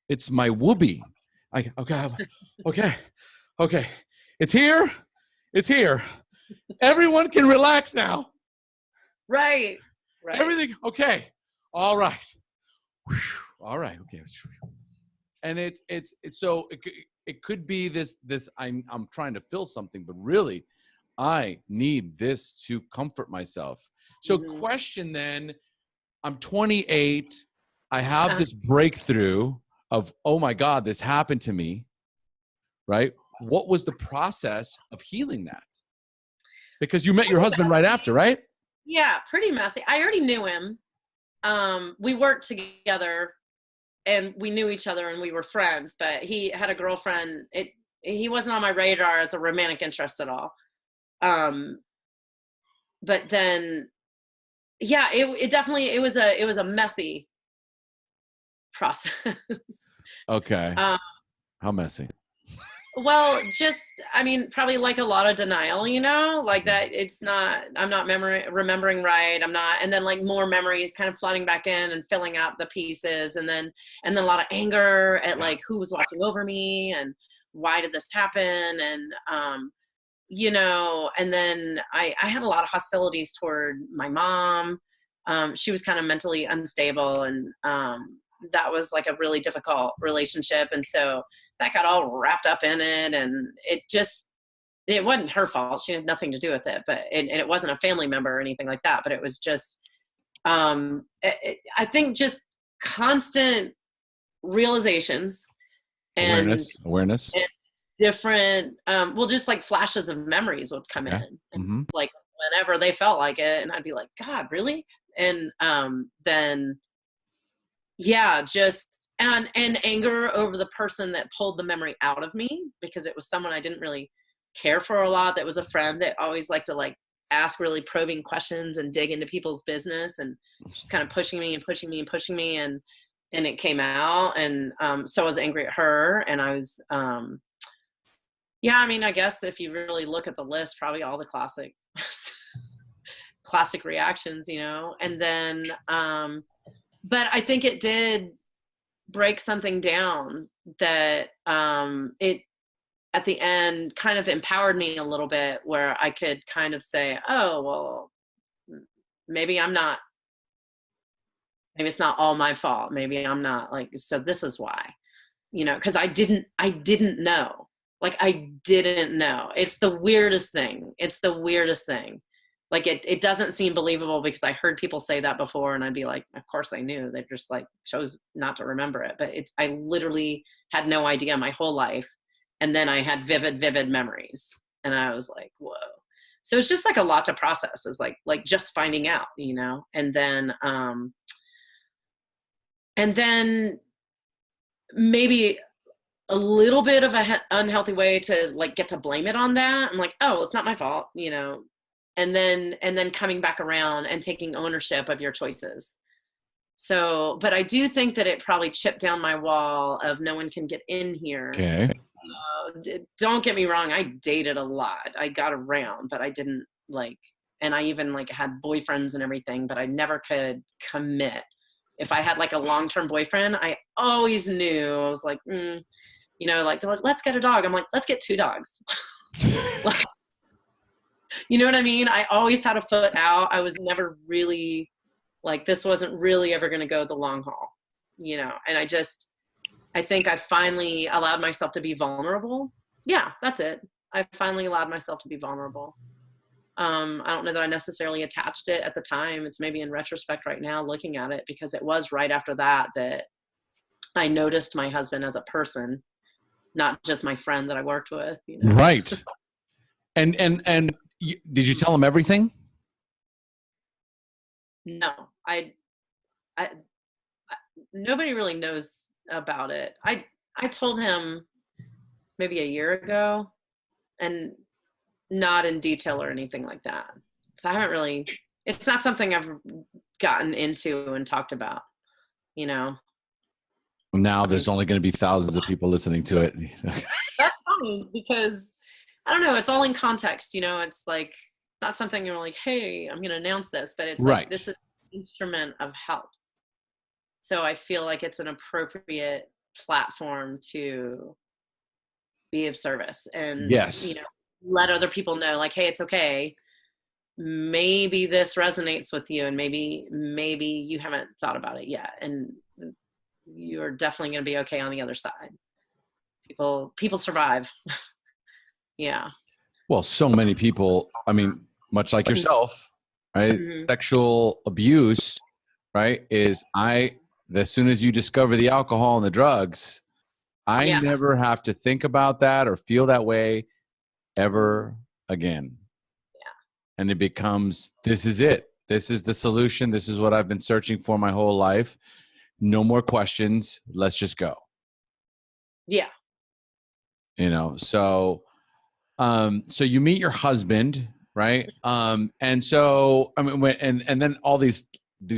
It's my whoopee. Okay. It's here. Everyone can relax now. Right. Everything. Okay. All right. All right. Okay. And it's so it could be this I'm trying to fill something, but really I need this to comfort myself. So question then, I'm 28. I have this breakthrough of, oh my God, this happened to me. Right? What was the process of healing that? Because you met your husband right after, right? Yeah, pretty messy. I already knew him. We worked together and we knew each other and we were friends, but he had a girlfriend. He wasn't on my radar as a romantic interest at all. But then, yeah, it was a messy process. Okay. How messy? Well, probably like a lot of denial, like that I'm not remembering right. And then like more memories kind of flooding back in and filling out the pieces. And then a lot of anger at like who was watching over me and why did this happen? And, and then I had a lot of hostilities toward my mom. She was kind of mentally unstable and, that was like a really difficult relationship. And so that got all wrapped up in it. And it just, it wasn't her fault. She had nothing to do with it, but, and it wasn't a family member or anything like that, but it was just, I think just constant realizations and awareness, and different, well, just like flashes of memories would come in, and like whenever they felt like it, and I'd be like, God, really? And then yeah, just and anger over the person that pulled the memory out of me, because it was someone I didn't really care for a lot, that was a friend that always liked to like ask really probing questions and dig into people's business, and just kind of pushing me and pushing me and pushing me, and it came out. And so I was angry at her, and I was yeah, I mean, I guess if you really look at the list, probably all the classic reactions, you know. And then but I think it did break something down that it at the end kind of empowered me a little bit, where I could kind of say, oh, well, maybe it's not all my fault. Maybe I'm not like, so this is why, you know, because I didn't know. Like, I didn't know. It's the weirdest thing. Like, it doesn't seem believable, because I heard people say that before, and I'd be like, of course they knew. They just like chose not to remember it. But I literally had no idea my whole life. And then I had vivid memories, and I was like, whoa. So it's just like a lot to process. It's like just finding out, you know. And then maybe a little bit of a unhealthy way to like get to blame it on that. I'm like, oh, well, it's not my fault, you know. And then coming back around and taking ownership of your choices. So, but I do think that it probably chipped down my wall of no one can get in here. Okay. Don't get me wrong. I dated a lot. I got around, but I didn't like, and I even like had boyfriends and everything, but I never could commit. If I had like a long-term boyfriend, I always knew, I was like, you know, like they're like, let's get a dog. I'm like, let's get 2 dogs. You know what I mean? I always had a foot out. I was never really like, this wasn't really ever going to go the long haul, you know? And I think I finally allowed myself to be vulnerable. Yeah, that's it. I finally allowed myself to be vulnerable. I don't know that I necessarily attached it at the time. It's maybe in retrospect right now looking at it, because it was right after that I noticed my husband as a person, not just my friend that I worked with, you know? Right. And did you tell him everything? No, I nobody really knows about it. I told him maybe a year ago, and not in detail or anything like that. So I haven't really, it's not something I've gotten into and talked about, you know. Now there's only going to be thousands of people listening to it. That's funny, because I don't know, it's all in context, you know. It's like not something you're like, hey, I'm going to announce this, but it's right. Like, this is an instrument of help. So I feel like it's an appropriate platform to be of service, and yes, you know, let other people know, like, hey, it's okay. Maybe this resonates with you, and maybe you haven't thought about it yet, and you're definitely going to be okay on the other side. People survive. Yeah. Well, so many people, I mean, much like yourself, right? Sexual abuse, right? As soon as you discover the alcohol and the drugs, I never have to think about that or feel that way ever again. Yeah. And it becomes, this is it. This is the solution. This is what I've been searching for my whole life. No more questions. Let's just go. Yeah. You know, so you meet your husband, right? And so, I mean, and then all these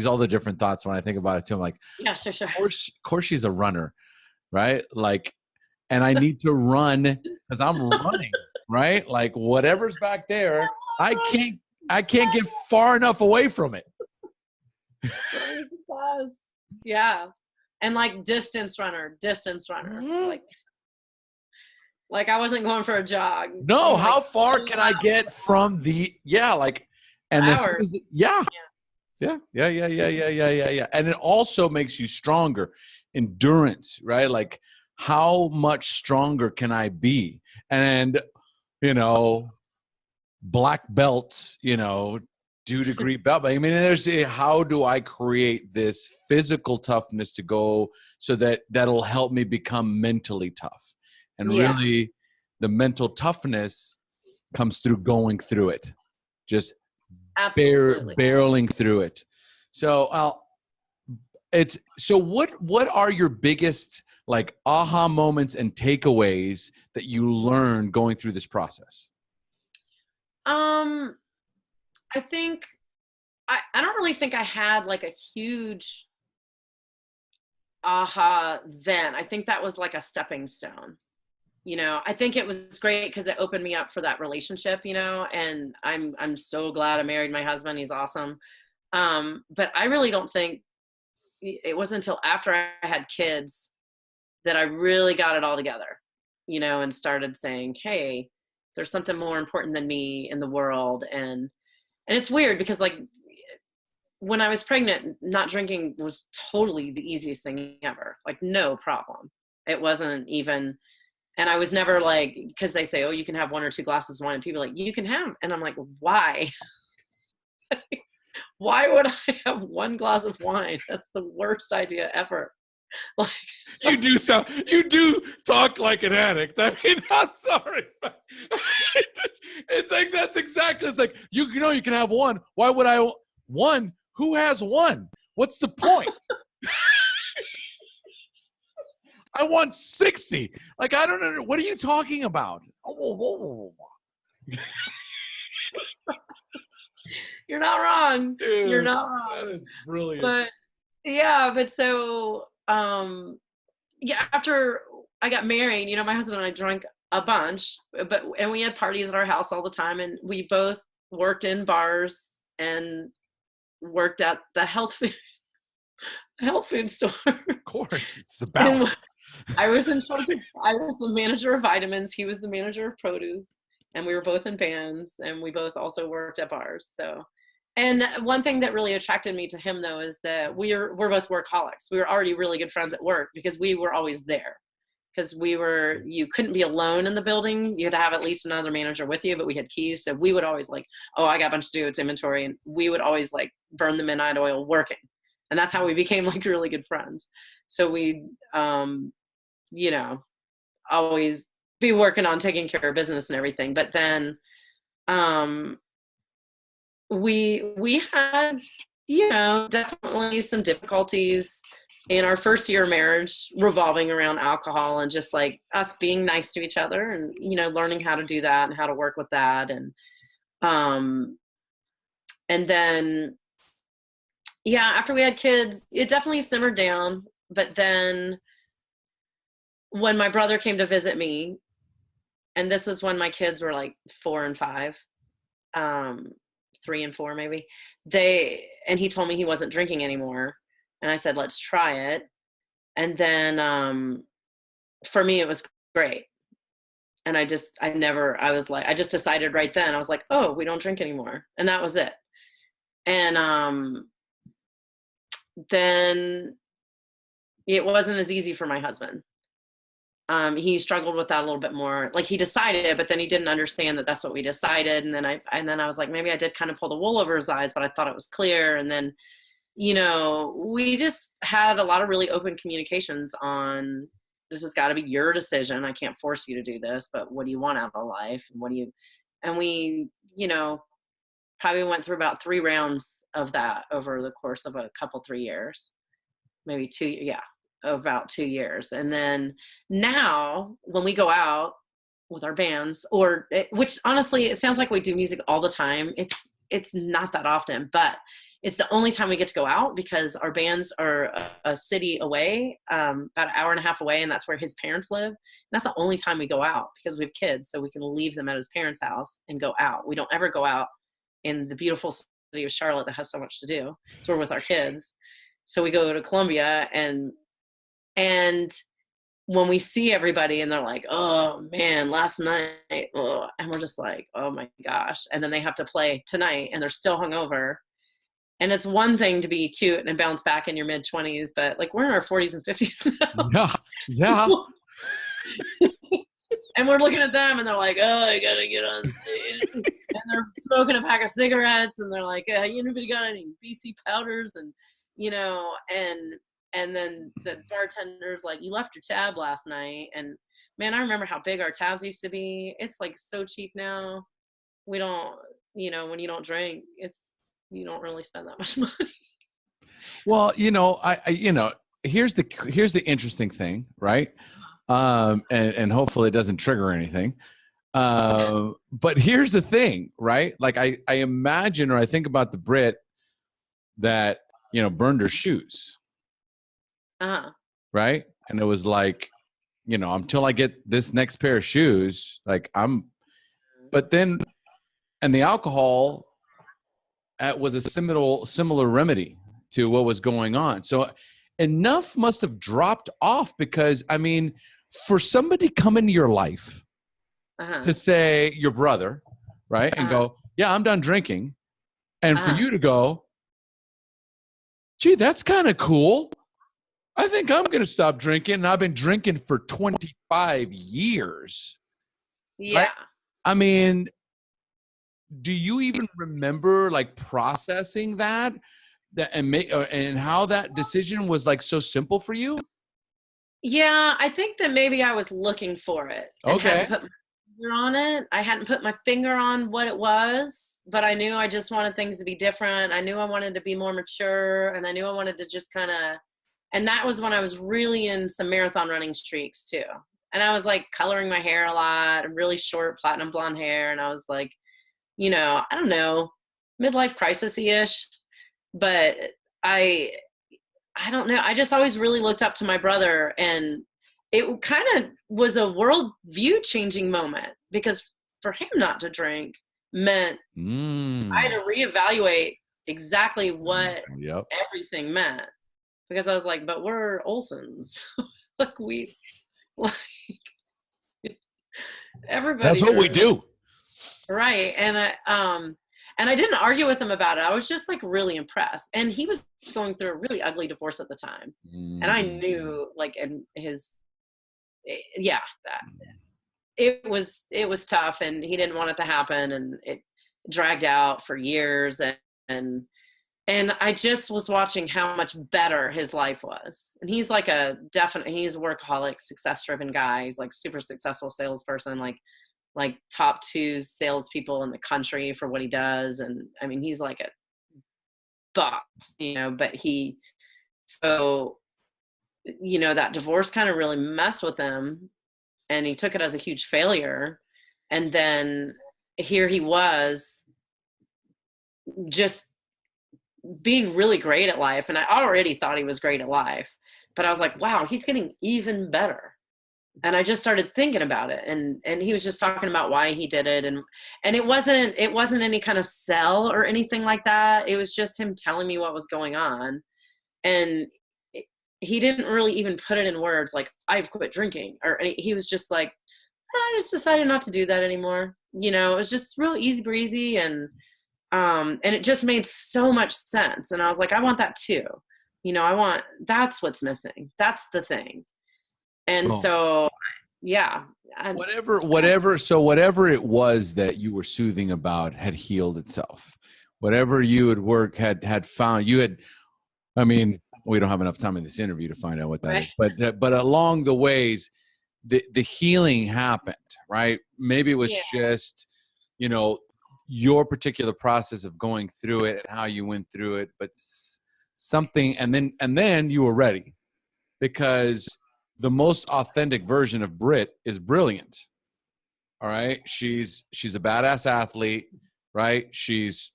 other different thoughts when I think about it too, I'm like, yeah, sure. Of course she's a runner, right? Like, and I need to run because I'm running, right? Like whatever's back there, I can't get far enough away from it. Yeah. And like distance runner. Like I wasn't going for a jog. No, how far can I get from and hours. Yeah. And it also makes you stronger. Endurance, right? Like how much stronger can I be? And you know, black belts, 2-degree belt. I mean, how do I create this physical toughness to go so that'll help me become mentally tough? And Yeah, really, the mental toughness comes through going through it, just absolutely. barreling through it. So what are your biggest like aha moments and takeaways that you learned going through this process? Um, I think I don't really think I had like a huge aha then. I think that was like a stepping stone. I think it was great because it opened me up for that relationship, and I'm so glad I married my husband. He's awesome. But I really don't think it wasn't until after I had kids that I really got it all together, and started saying, hey, there's something more important than me in the world. And it's weird because like when I was pregnant, not drinking was totally the easiest thing ever. Like no problem. It wasn't even, and I was never like, because they say, oh, you can have 1 or 2 glasses of wine, and people are like, you can have, and I'm like, why? Why would I have 1 glass of wine? That's the worst idea ever. Like, You do talk like an addict. I mean, I'm sorry. It's like, that's exactly, it's like, you can have one. Why would I, one? Who has one? What's the point? I want 60. Like, I don't know. What are you talking about? you're not wrong. Dude, You're not that wrong. is brilliant. But yeah, but so yeah, after I got married, my husband and I drank a bunch, and we had parties at our house all the time, and we both worked in bars and worked at the health food store. Of course, it's a And balance. I was I was the manager of vitamins, he was the manager of produce, and we were both in bands, and we both also worked at bars. So, and one thing that really attracted me to him though is that we're both workaholics. We were already really good friends at work because we were always there. Because you couldn't be alone in the building. You had to have at least another manager with you, but we had keys. So we would always like, oh, I got a bunch to do, it's inventory. And we would always like burn the midnight oil working. And that's how we became like really good friends. So we, you know, always be working on taking care of business and everything. But then we had, definitely some difficulties in our first year of marriage revolving around alcohol and just like us being nice to each other and, learning how to do that and how to work with that. And then, yeah, after we had kids, it definitely simmered down. But then when my brother came to visit me, and this is when my kids were like 4 and 5, 3 and 4 maybe, and he told me he wasn't drinking anymore. And I said, let's try it. And then for me, it was great. And I just decided right then, I was like, oh, we don't drink anymore. And that was it. And then it wasn't as easy for my husband. He struggled with that a little bit more. Like he decided, but then he didn't understand that that's what we decided. And then I was like, maybe I did kind of pull the wool over his eyes, but I thought it was clear. And then, we just had a lot of really open communications on, this has got to be your decision. I can't force you to do this, but what do you want out of life? And we, probably went through about 3 rounds of that over the course of a couple, 3 years, maybe 2. Yeah. About 2 years. And then now when we go out with our bands which honestly, it sounds like we do music all the time. It's not that often, but it's the only time we get to go out because our bands are a city away, about an hour and a half away. And that's where his parents live. And that's the only time we go out because we have kids. So we can leave them at his parents' house and go out. We don't ever go out in the beautiful city of Charlotte that has so much to do. So we're with our kids. So we go to Columbia and when we see everybody and they're like, oh man, last night, ugh, and we're just like, oh my gosh. And then they have to play tonight and they're still hungover. And it's one thing to be cute and bounce back in your mid-20s, but like we're in our 40s and 50s now. Yeah. And we're looking at them and they're like, oh, I gotta get on stage. And they're smoking a pack of cigarettes and they're like, anybody got any BC powders? And, and then the bartender's like, you left your tab last night. And man, I remember how big our tabs used to be. It's like so cheap now. We don't, when you don't drink, you don't really spend that much money. Well, here's the interesting thing, right? And hopefully it doesn't trigger anything. But here's the thing, right? Like I imagine, or I think about the Brit that, burned her shoes. Uh-huh. Right. And it was like, until I get this next pair of shoes, like but then, and the alcohol was a similar remedy to what was going on. So enough must have dropped off because, for somebody come into your life to say your brother, right, and go, yeah, I'm done drinking. And for you to go, gee, that's kind of cool. I think I'm going to stop drinking. And I've been drinking for 25 years. Yeah. Right? Do you even remember like processing that and how that decision was like so simple for you? Yeah, I think that maybe I was looking for it. And Okay. hadn't put my finger on it. I hadn't put my finger on what it was, but I knew I just wanted things to be different. I knew I wanted to be more mature, and I knew I wanted to just and that was when I was really in some marathon running streaks too. And I was like coloring my hair a lot, really short platinum blonde hair. And I was like, I don't know, midlife crisis-ish, but I don't know. I just always really looked up to my brother, and it kind of was a world view changing moment because for him not to drink meant I had to reevaluate exactly what everything meant, because I was like, but we're Olsons. Everybody. That's what we do. Right. And I didn't argue with him about it. I was just like really impressed. And he was going through a really ugly divorce at the time. And I knew like in that it was tough, and he didn't want it to happen, and it dragged out for years. And I just was watching how much better his life was. And he's like he's a workaholic, success-driven guy. He's like super successful salesperson, like top 2 salespeople in the country for what he does. And he's like a boss, but that divorce kind of really messed with him, and he took it as a huge failure. And then here he was just being really great at life. And I already thought he was great at life, but I was like, wow, he's getting even better. And I just started thinking about it, and he was just talking about why he did it. And it wasn't any kind of sell or anything like that. It was just him telling me what was going on. And he didn't really even put it in words like, I've quit drinking, or he was just like, I just decided not to do that anymore. It was just real easy breezy. And it just made so much sense. And I was like, I want that too. That's what's missing. That's the thing. And so, yeah. Whatever it was that you were soothing about had healed itself. Whatever you had found, we don't have enough time in this interview to find out what that is, but along the ways, the healing happened, right? Maybe it was just, your particular process of going through it and how you went through it, but something, and then you were ready, because the most authentic version of Britt is brilliant. All right. She's a badass athlete, right? She's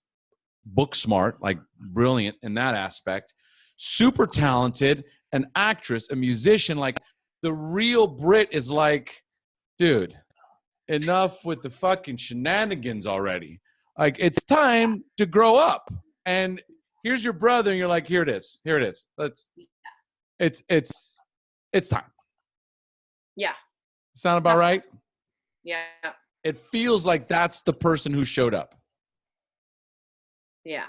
book smart, like brilliant in that aspect, super talented, an actress, a musician. Like the real Britt is like, dude, enough with the fucking shenanigans already. Like it's time to grow up. And here's your brother, and you're like, here it is. It's time. Yeah. Sound about right? Yeah. It feels like that's the person who showed up. Yeah.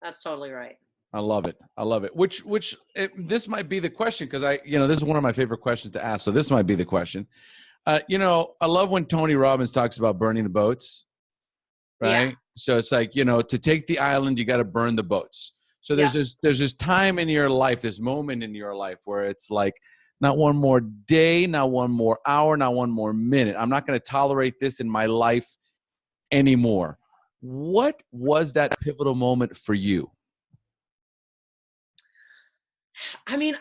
That's totally right. I love it. This might be the question, because this is one of my favorite questions to ask. So this might be the question. I love when Tony Robbins talks about burning the boats, Yeah. right? So it's like, to take the island, you got to burn the boats. So Yeah. there's this time in your life, this moment in your life where it's like, not one more day, not one more hour, not one more minute. I'm not going to tolerate this in my life anymore. What was that pivotal moment for you? I mean,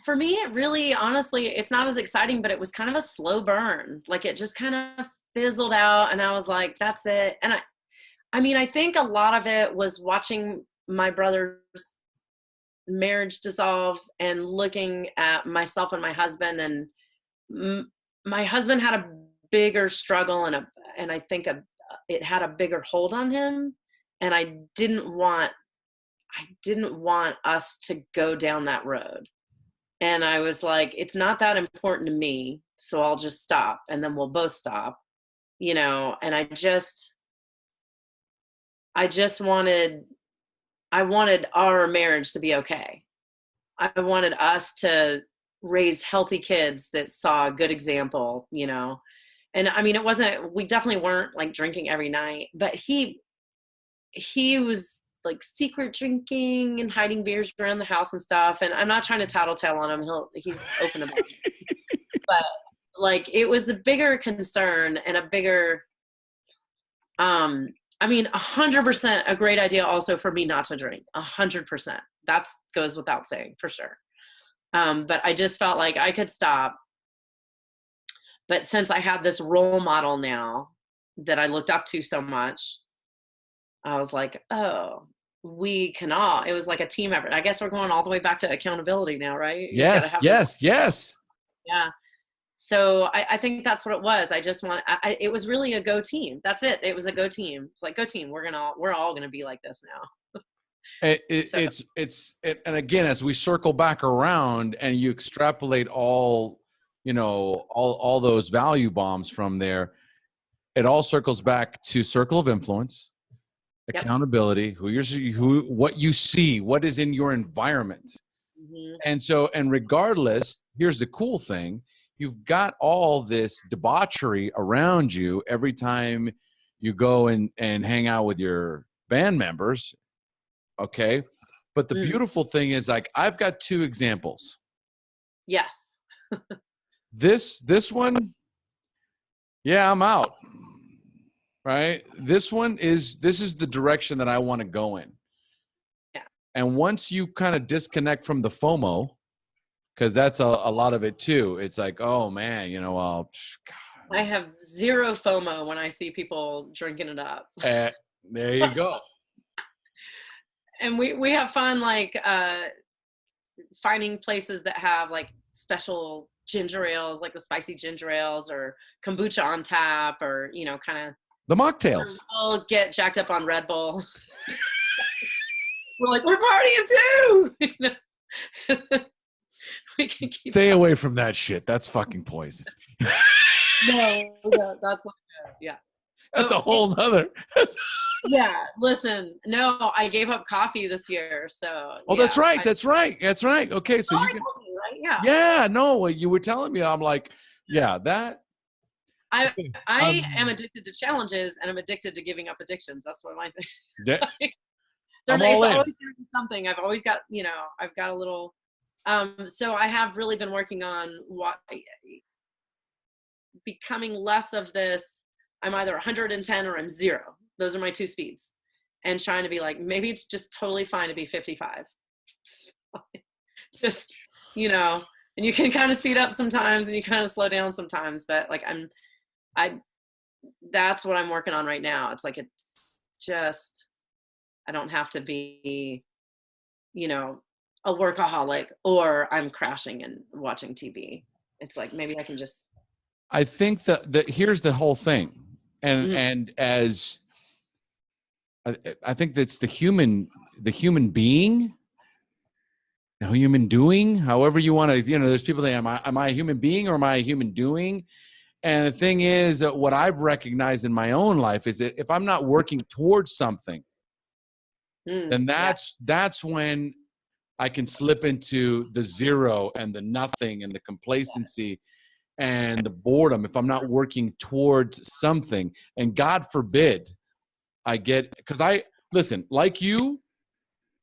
for me, it really, honestly, it's not as exciting, but it was kind of a slow burn. Like it just kind of fizzled out, and I was like, that's it. And I mean, I think a lot of it was watching my brother's marriage dissolve and looking at myself and my husband, and my husband had a bigger struggle, and I think it had a bigger hold on him, and I didn't want us to go down that road. And I was like, it's not that important to me, so I'll just stop, and then we'll both stop, and I wanted our marriage to be okay. I wanted us to raise healthy kids that saw a good example. And I mean, we definitely weren't like drinking every night, but he was like secret drinking and hiding beers around the house and stuff. And I'm not trying to tattletale on him. He's open about it. But like, it was a bigger concern and a bigger, I mean, 100% a great idea also for me not to drink. 100%. That goes without saying, for sure. But I just felt like I could stop. But since I had this role model now that I looked up to so much, I was like, oh, it was like a team effort. I guess we're going all the way back to accountability now, right? You gotta Yes, have yes. yeah. So I think that's what it was. It was really a go team. That's it. It was a go team. It's like, go team. We're all going to be like this now. And again, as we circle back around and you extrapolate all those value bombs from there, it all circles back to circle of influence, accountability, what you see, what is in your environment. Mm-hmm. And regardless, here's the cool thing. You've got all this debauchery around you every time you go and hang out with your band members. Okay. But the beautiful thing is, like, I've got two examples. Yes. This one, yeah, I'm out. Right. This is the direction that I want to go in. Yeah. And once you kind of disconnect from the FOMO, because that's a lot of it too. It's like, oh man, God. I have zero FOMO when I see people drinking it up. There you go. And we have fun, like finding places that have like special ginger ales, like the spicy ginger ales, or kombucha on tap, or kind of the mocktails. We'll get jacked up on Red Bull. We're like, we're partying too. We can stay away from that shit. That's fucking poison. No, that's like, yeah. That's a whole nother. Yeah, listen. No, I gave up coffee this year, so. Oh, yeah, that's right. That's right. Okay, so I told you, right? Yeah. Yeah, no, you were telling me. I'm like, yeah, that. I am addicted to challenges, and I'm addicted to giving up addictions. That's what my thing. It's always going to be something. I've always got, I've got a little. So I have really been working on becoming less of this. I'm either 110 or I'm 0. Those are my 2 speeds, and trying to be like, maybe it's just totally fine to be 55. Just, and you can kind of speed up sometimes and you kind of slow down sometimes, but like that's what I'm working on right now. It's like, it's just, I don't have to be, a workaholic, or I'm crashing and watching TV. It's like, maybe I can just. I think that here's the whole thing. And as I think that's the human being, the human doing, however you want to, there's people that am I a human being or am I a human doing? And the thing is that what I've recognized in my own life is that if I'm not working towards something, then that's when I can slip into the 0 and the nothing and the complacency. and the boredom, if I'm not working towards something, and God forbid because listen, like you,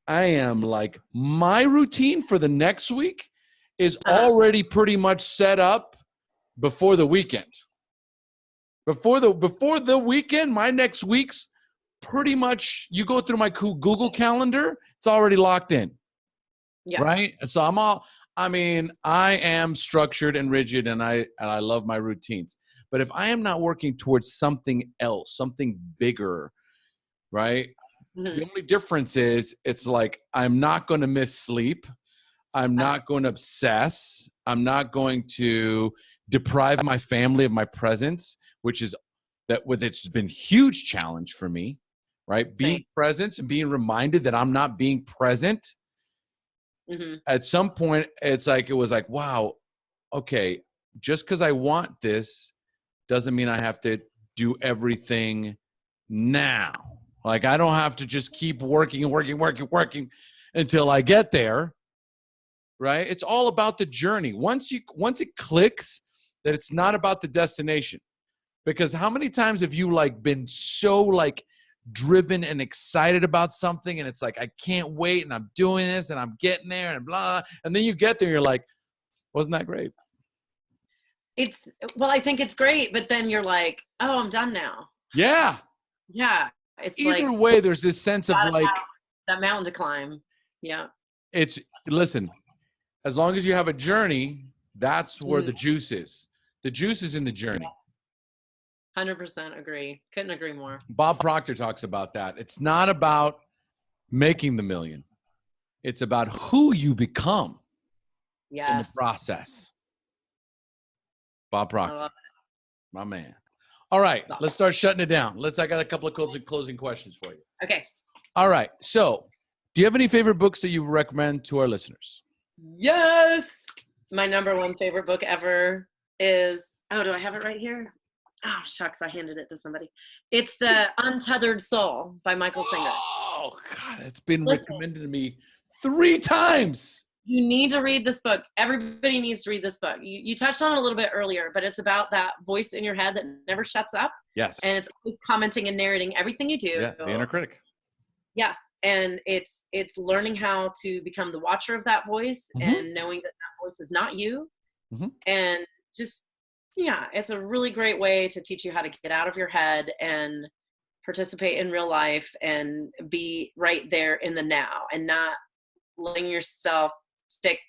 I am like, my routine for the next week is already pretty much set up before the weekend. Before the weekend, my next week's pretty much, you go through my Google Calendar, it's already locked in. Yeah. Right? And so I am structured and rigid, and I love my routines. But if I am not working towards something else, something bigger, right? Mm-hmm. The only difference is it's like I'm not going to miss sleep. I'm not going to obsess. I'm not going to deprive my family of my presence, which it's been a huge challenge for me, right? Being present and being reminded that I'm not being present. Mm-hmm. At some point, it was like, wow, okay, just because I want this doesn't mean I have to do everything now. Like, I don't have to just keep working until I get there, right? It's all about the journey. Once it clicks that it's not about the destination. Because how many times have you been so driven and excited about something, and it's like, I can't wait, and I'm doing this, and I'm getting there, and blah, and then you get there, and you're like, wasn't that great? I think it's great, but then you're like, oh, I'm done now. Yeah. Yeah. It's either way, there's this sense of that mountain to climb. Yeah. Listen, as long as you have a journey, that's where the juice is. The juice is in the journey. 100% agree. Couldn't agree more. Bob Proctor talks about that. It's not about making the million. It's about who you become in the process. Bob Proctor, my man. All right, let's start shutting it down. I got a couple of closing questions for you. Okay. All right. So, do you have any favorite books that you recommend to our listeners? Yes. My number one favorite book ever is, do I have it right here? Oh, shucks, I handed it to somebody. It's The Untethered Soul by Michael Singer. Oh, God, it's been recommended to me 3 times. You need to read this book. Everybody needs to read this book. You touched on it a little bit earlier, but it's about that voice in your head that never shuts up. Yes. And it's always commenting and narrating everything you do. Yeah, the inner critic. Yes. And it's learning how to become the watcher of that voice and knowing that voice is not you. Mm-hmm. And just, it's a really great way to teach you how to get out of your head and participate in real life and be right there in the now and not letting yourself stick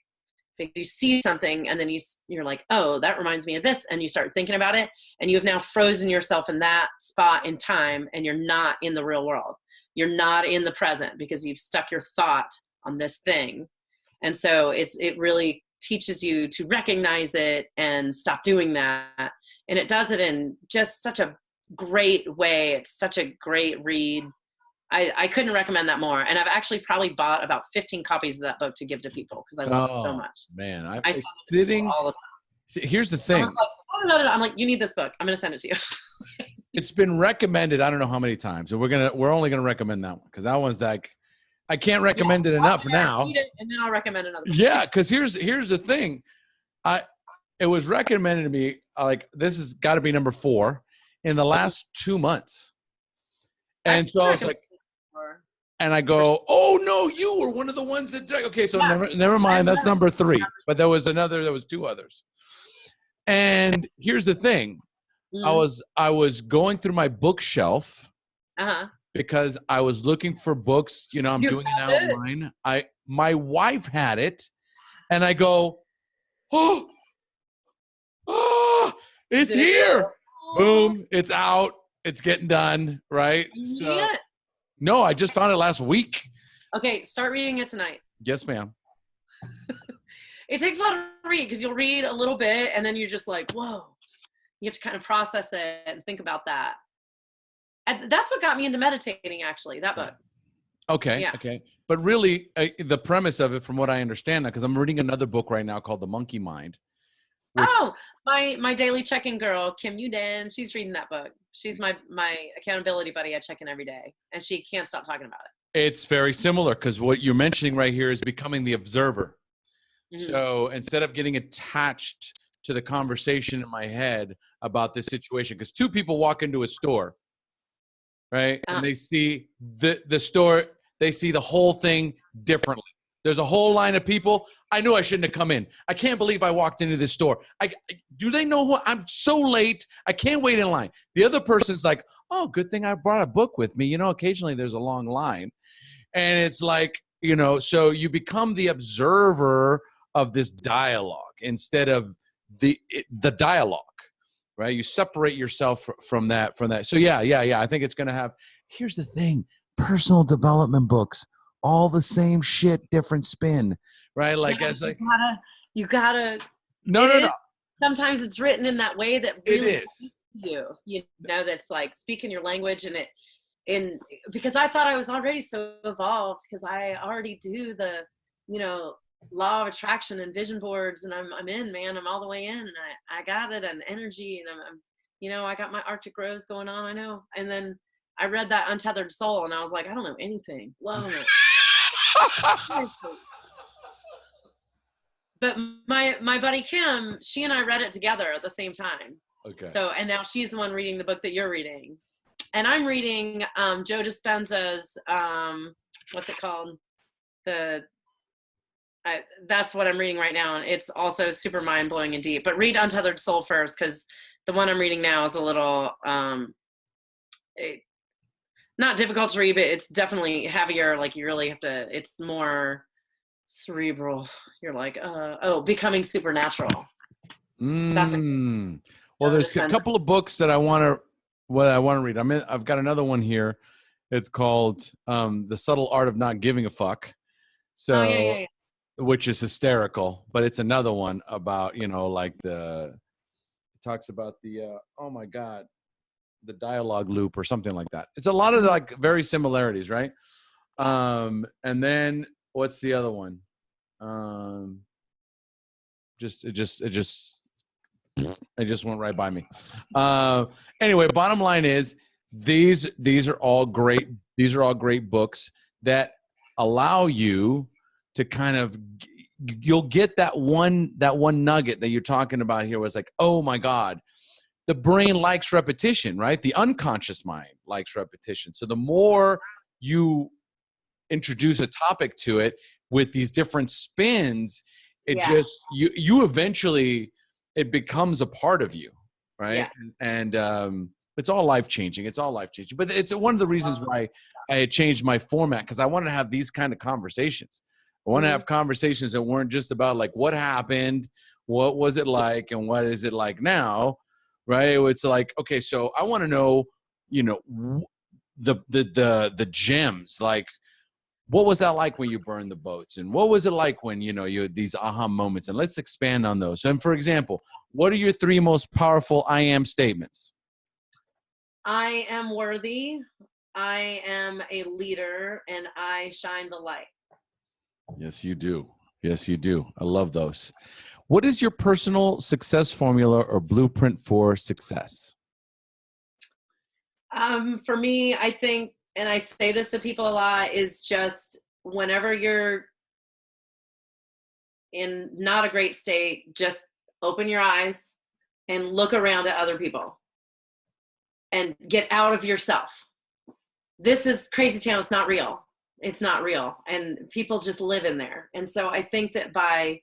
because you see something and then you're like, oh, that reminds me of this. And you start thinking about it and you have now frozen yourself in that spot in time and you're not in the real world. You're not in the present because you've stuck your thought on this thing. And so it really teaches you to recognize it and stop doing that. And it does it in just such a great way. It's such a great read. I couldn't recommend that more. And I've actually probably bought about 15 copies of that book to give to people because I love it so much. Man, I sitting all the time. See, here's the thing. I'm like, you need this book. I'm going to send it to you. It's been recommended I don't know how many times. And we're only going to recommend that one because that one's like, I can't recommend it enough now. And then I'll recommend another book. Yeah, because here's the thing. It was recommended to me, this has got to be number 4 in the last 2 months. And so I was like, and I go, oh no, you were one of the ones that, okay, so never mind. That's number 3, but there was 2 others. And here's the thing. I was going through my bookshelf because I was looking for books, I'm doing an outline. My wife had it and I go, oh, it's here. Boom. It's out. It's getting done. Right. So, no, I just found it last week. Okay, start reading it tonight. Yes, ma'am. It takes a lot to read because you'll read a little bit and then you're just like, whoa. You have to kind of process it and think about that. And that's what got me into meditating, actually, that book. Okay, okay. But really, the premise of it, from what I understand, because I'm reading another book right now called The Monkey Mind. My daily check-in girl, Kim Udan, she's reading that book. She's my accountability buddy. I check in every day, and she can't stop talking about it. It's very similar because what you're mentioning right here is becoming the observer. Mm-hmm. So instead of getting attached to the conversation in my head about this situation. Because two people walk into a store, right? And they see the store, they see the whole thing differently. There's a whole line of people. I knew I shouldn't have come in. I can't believe I walked into this store. Do they know who I'm so late? I can't wait in line. The other person's like, oh, good thing I brought a book with me. You know, occasionally there's a long line. And it's like, you know, so you become the observer of this dialogue instead of the dialogue, right? You separate yourself from that. So yeah. I think it's going to have, here's the thing, personal development books, all the same shit, different spin, right? Like, yeah, as like, you gotta, no. Sometimes it's written in that way that really speaks to you know, that's like speaking your language because I thought I was already so evolved because I already do the, you know, law of attraction and vision boards, and I'm in, man, I'm all the way in, and I got it, and energy, and I'm you know, I got my Arctic rose going on, I know. And then I read that Untethered Soul, and I was like, I don't know anything. Whoa. But my buddy Kim, she and I read it together at the same time. Okay. So, and now she's the one reading the book that you're reading. And I'm reading Joe Dispenza's, what's it called? That's what I'm reading right now. And it's also super mind-blowing and deep. But read Untethered Soul first, because the one I'm reading now is a little, not difficult to read, but it's definitely heavier. Like you really have to, it's more cerebral. You're like, Becoming Supernatural. That's well, there's a couple of books that I want to read. I've got another one here. It's called The Subtle Art of Not Giving a Fuck. So, yeah. Which is hysterical, but it's another one about, you know, like it talks about the, oh my God, the dialogue loop or something like that. It's a lot of like very similarities, right? And then what's the other one? It just went right by me. Anyway, bottom line is these are all great. These are all great books that allow you to kind of, you'll get that one nugget that you're talking about here was like, oh my God, the brain likes repetition, right? The unconscious mind likes repetition. So the more you introduce a topic to it with these different spins, just, you eventually, it becomes a part of you, right? Yeah. And it's all life-changing. But it's one of the reasons why I had changed my format, because I wanted to have these kind of conversations. I want to have conversations that weren't just about like what happened, what was it like, and what is it like now, right? It's like, okay, so I want to know, you know, the gems, like what was that like when you burned the boats, and what was it like when, you know, you had these aha moments, and let's expand on those. And for example, what are your 3 most powerful I am statements? I am worthy, I am a leader, and I shine the light. Yes, you do. Yes, you do. I love those. What is your personal success formula or blueprint for success? For me, I think, and I say this to people a lot, is just whenever you're in not a great state, just open your eyes and look around at other people and get out of yourself. This is crazy town. It's not real. It's not real. And people just live in there. And so I think that by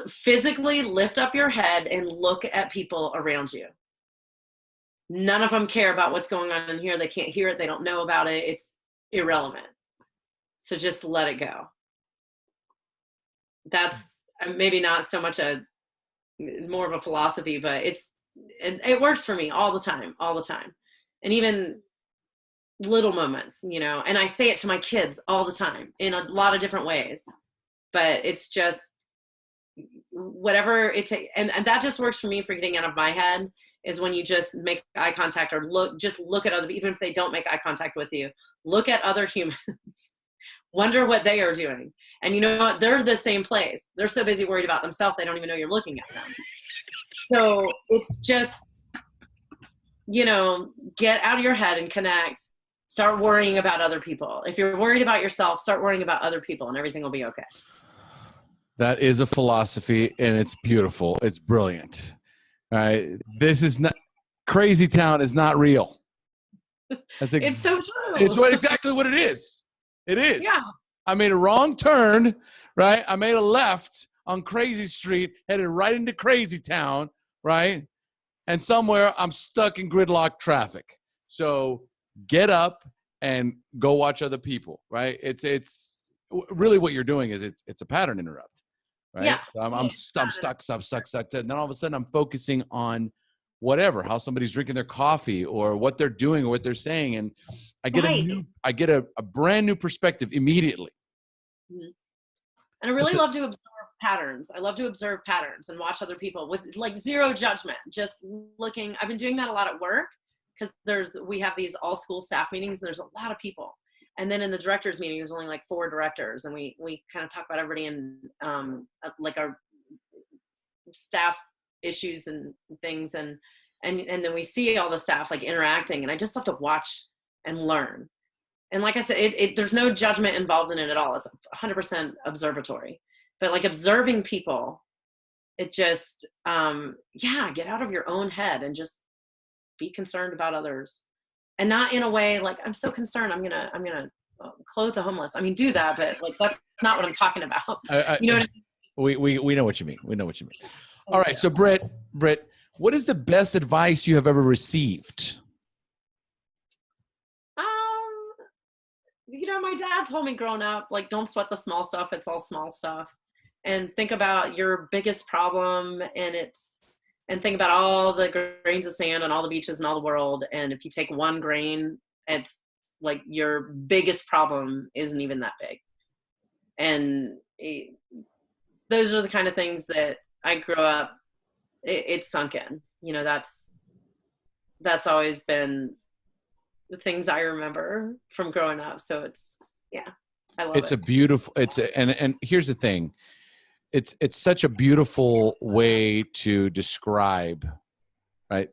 physically lift up your head and look at people around you. None of them care about what's going on in here. They can't hear it. They don't know about it. It's irrelevant. So just let it go. That's maybe not so much more of a philosophy, but it works for me all the time. And even little moments, you know, and I say it to my kids all the time in a lot of different ways, but it's just whatever it takes. And that just works for me for getting out of my head, is when you just make eye contact or look at other, even if they don't make eye contact with you, look at other humans, wonder what they are doing. And you know what? They're the same place. They're so busy worried about themselves, they don't even know you're looking at them. So it's just, you know, get out of your head and connect. Start worrying about other people. If you're worried about yourself, start worrying about other people, and everything will be okay. That is a philosophy, and it's beautiful. It's brilliant. All right. This is not crazy town is not real. It's so true. It's exactly what it is. It is. Yeah. I made a wrong turn, right? I made a left on Crazy Street, headed right into Crazy Town, right? And somewhere I'm stuck in gridlock traffic. So get up and go watch other people, right? It's really what you're doing is it's a pattern interrupt, right? Yeah. So I'm stuck. And then all of a sudden I'm focusing on whatever, how somebody's drinking their coffee or what they're doing or what they're saying. And I get a brand new perspective immediately. Mm-hmm. And I really love to observe patterns. I love to observe patterns and watch other people with like zero judgment, just looking. I've been doing that a lot at work because we have these all school staff meetings and there's a lot of people. And then in the directors meeting, there's only like 4 directors and we kind of talk about everybody in like our staff issues and things. And then we see all the staff like interacting and I just love to watch and learn. And like I said, there's no judgment involved in it at all. It's 100% observatory. But like observing people, it just, get out of your own head and just be concerned about others. And not in a way like, I'm so concerned, I'm gonna clothe the homeless. I mean, do that, but like, that's not what I'm talking about. You know what I mean? We know what you mean. We know what you mean. All right. So Britt, what is the best advice you have ever received? My dad told me growing up, like, don't sweat the small stuff. It's all small stuff. And think about your biggest problem and think about all the grains of sand on all the beaches in all the world. And if you take one grain, it's like your biggest problem isn't even that big. And those are the kind of things that I grew up, it's sunk in, that's always been the things I remember from growing up. So I love it. And here's the thing. It's such a beautiful way to describe, right?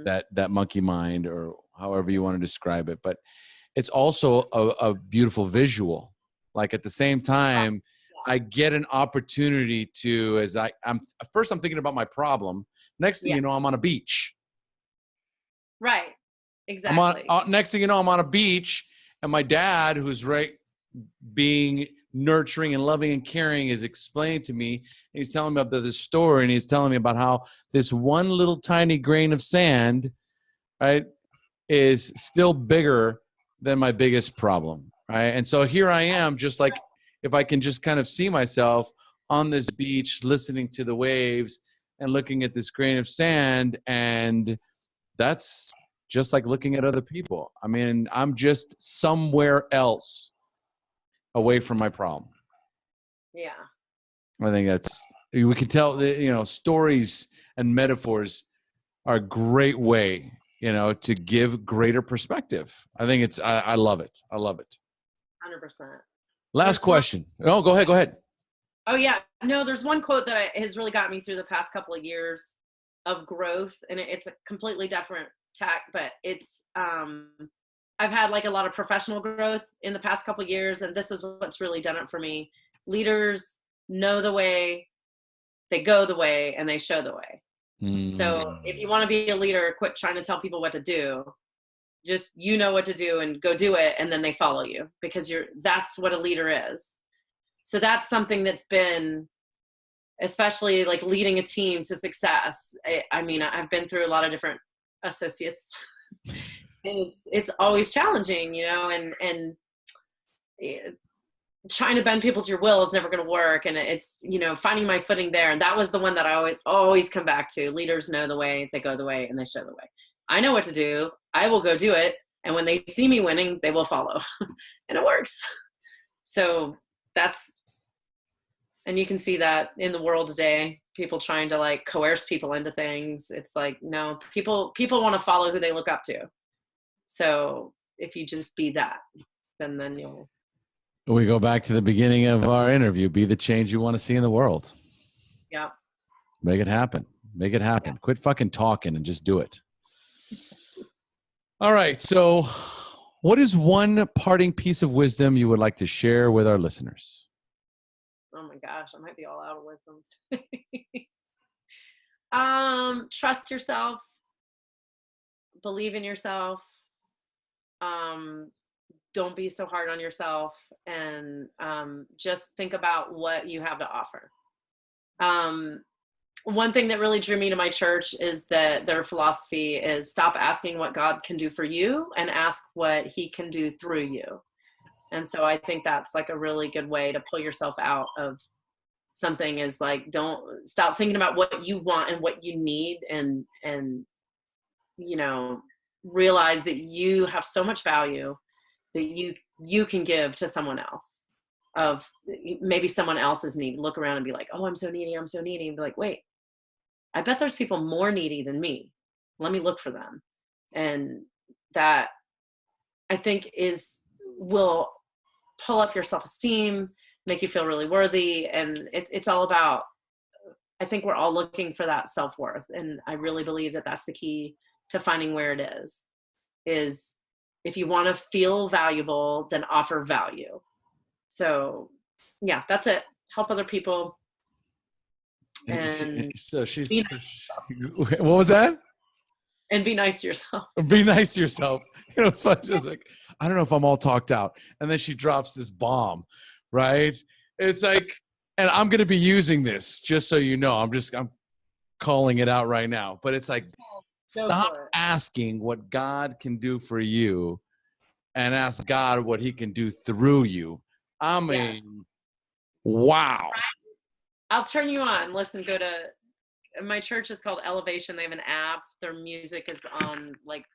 That monkey mind or however you want to describe it. But it's also a beautiful visual. Like at the same time, I get an opportunity to, I'm thinking about my problem. Next thing you know, I'm on a beach. Right. Exactly. Next thing you know, I'm on a beach and my dad, who's being nurturing and loving and caring, is explaining to me. He's telling me about this story and he's telling me about how this one little tiny grain of sand, right, is still bigger than my biggest problem. Right. And so here I am, just like, if I can just kind of see myself on this beach, listening to the waves and looking at this grain of sand. And that's just like looking at other people. I mean, I'm just somewhere else away from my problem. Yeah. I think we can tell that, stories and metaphors are a great way, to give greater perspective. I think I love it. I love it. 100%. Last question. Oh, go ahead. Oh yeah. No, there's one quote that has really got me through the past couple of years of growth, and it's a completely different tack, but it's I've had like a lot of professional growth in the past couple of years, and this is what's really done it for me. Leaders know the way, they go the way, and they show the way. So if you want to be a leader, quit trying to tell people what to do. Just what to do and go do it, and then they follow you, because that's what a leader is. So that's something that's been, especially like leading a team to success. I mean, I've been through a lot of different associates and it's always challenging, and trying to bend people to your will is never going to work. And it's, finding my footing there. And that was the one that I always come back to. Leaders know the way, they go the way, and they show the way. I know what to do. I will go do it. And when they see me winning, they will follow. And it works. So and you can see that in the world today, people trying to like coerce people into things. It's like, no, people want to follow who they look up to. So if you just be that, then you'll. We go back to the beginning of our interview. Be the change you want to see in the world. Yeah. Make it happen. Make it happen. Yeah. Quit fucking talking and just do it. All right. So what is one parting piece of wisdom you would like to share with our listeners? Oh my gosh, I might be all out of wisdoms. Trust yourself, believe in yourself. Um, don't be so hard on yourself, and just think about what you have to offer. One thing that really drew me to my church is that their philosophy is stop asking what God can do for you and ask what he can do through you. And so I think that's like a really good way to pull yourself out of something, is like, don't stop thinking about what you want and what you need, and you know, realize that you have so much value that you can give to someone else, of maybe someone else's need. Look around and be like, oh, I'm so needy, and be like, wait, I bet there's people more needy than me. Let me look for them. And that, I think, will pull up your self-esteem, make you feel really worthy. And it's all about, I think we're all looking for that self-worth. And I really believe that that's the key to finding where it is if you want to feel valuable, then offer value. So yeah, that's it. Help other people. And so what was that? And be nice to yourself. Be nice to yourself. You know, it's funny. Just like, I don't know if I'm all talked out. And then she drops this bomb, right? It's like, and I'm going to be using this just so you know. I'm calling it out right now. But it's like, stop asking what God can do for you and ask God what he can do through you. I mean, yes. Wow. I'll turn you on. Listen, go to my church is called Elevation. They have an app. Their music is on like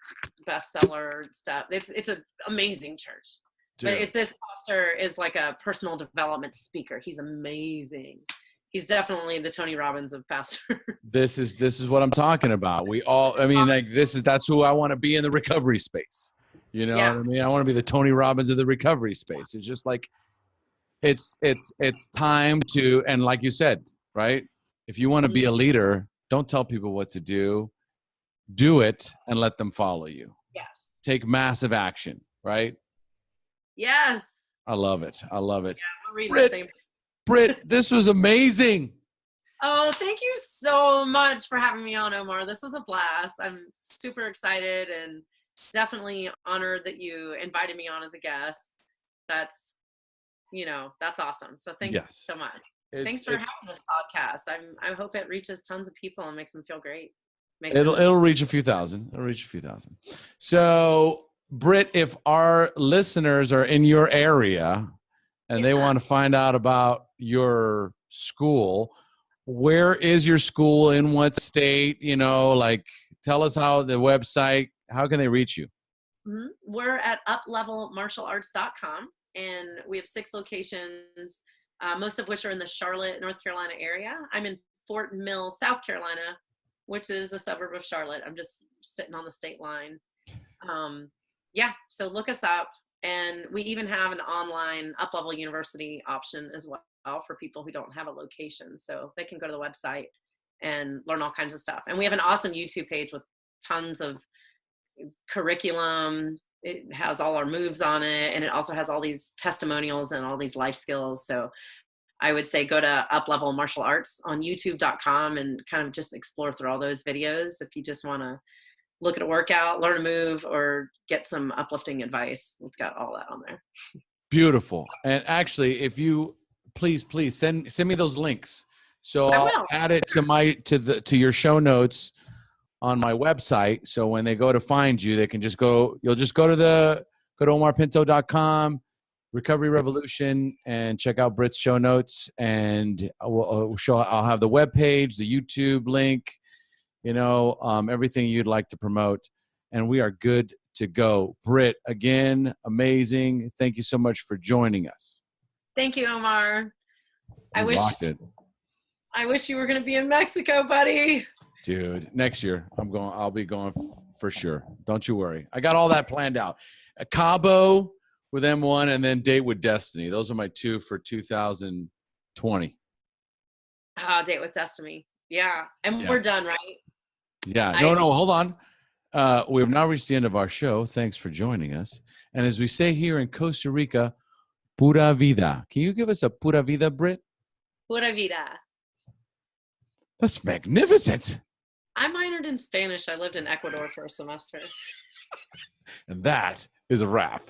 bestseller stuff. It's an amazing church. Dude. But if this pastor is like a personal development speaker, he's amazing. He's definitely the Tony Robbins of pastor. This is what I'm talking about. That's who I want to be in the recovery space. You know what I mean? I want to be the Tony Robbins of the recovery space. It's just like, it's time to, and like you said, right? If you want to be a leader, don't tell people what to do. Do it and let them follow you. Yes. Take massive action, right? Yes. I love it. I love it. Yeah, we're reading the same. Britt, this was amazing. Oh, thank you so much for having me on, Omar. This was a blast. I'm super excited and definitely honored that you invited me on as a guest. That's awesome. So thanks so much. Thanks for having this podcast. I hope it reaches tons of people and makes them feel great. It'll reach a few thousand. It'll reach a few thousand. So, Britt, if our listeners are in your area and they want to find out about your school, where is your school? In what state? Tell us how the website. How can they reach you? Mm-hmm. We're at uplevelmartialarts.com, and we have 6 locations. Most of which are in the Charlotte, North Carolina area. I'm in Fort Mill, South Carolina, which is a suburb of Charlotte. I'm just sitting on the state line. So look us up. And we even have an online Uplevel University option as well for people who don't have a location. So they can go to the website and learn all kinds of stuff. And we have an awesome YouTube page with tons of curriculum. It has all our moves on it, and it also has all these testimonials and all these life skills. So I would say go to Uplevel Martial Arts on youtube.com and kind of just explore through all those videos if you just want to look at a workout, learn a move, or get some uplifting advice. It's got all that on there. Beautiful. And actually, if you please send me those links. So I'll add it to your show notes on my website. So when they go to find you, they can you'll just go to omarpinto.com, Recovery Revolution, and check out Britt's show notes. And I'll have the webpage, the YouTube link, everything you'd like to promote. And we are good to go. Britt, again, amazing. Thank you so much for joining us. Thank you, Omar. I wish you were going to be in Mexico, buddy. Dude, next year I'll be going for sure. Don't you worry. I got all that planned out. Cabo with M1 and then Date with Destiny. Those are my 2 for 2020. Date with Destiny. Yeah. And we're done, right? Yeah. No, hold on. We have now reached the end of our show. Thanks for joining us. And as we say here in Costa Rica, pura vida. Can you give us a pura vida, Britt? Pura vida. That's magnificent. I minored in Spanish. I lived in Ecuador for a semester. And that is a wrap.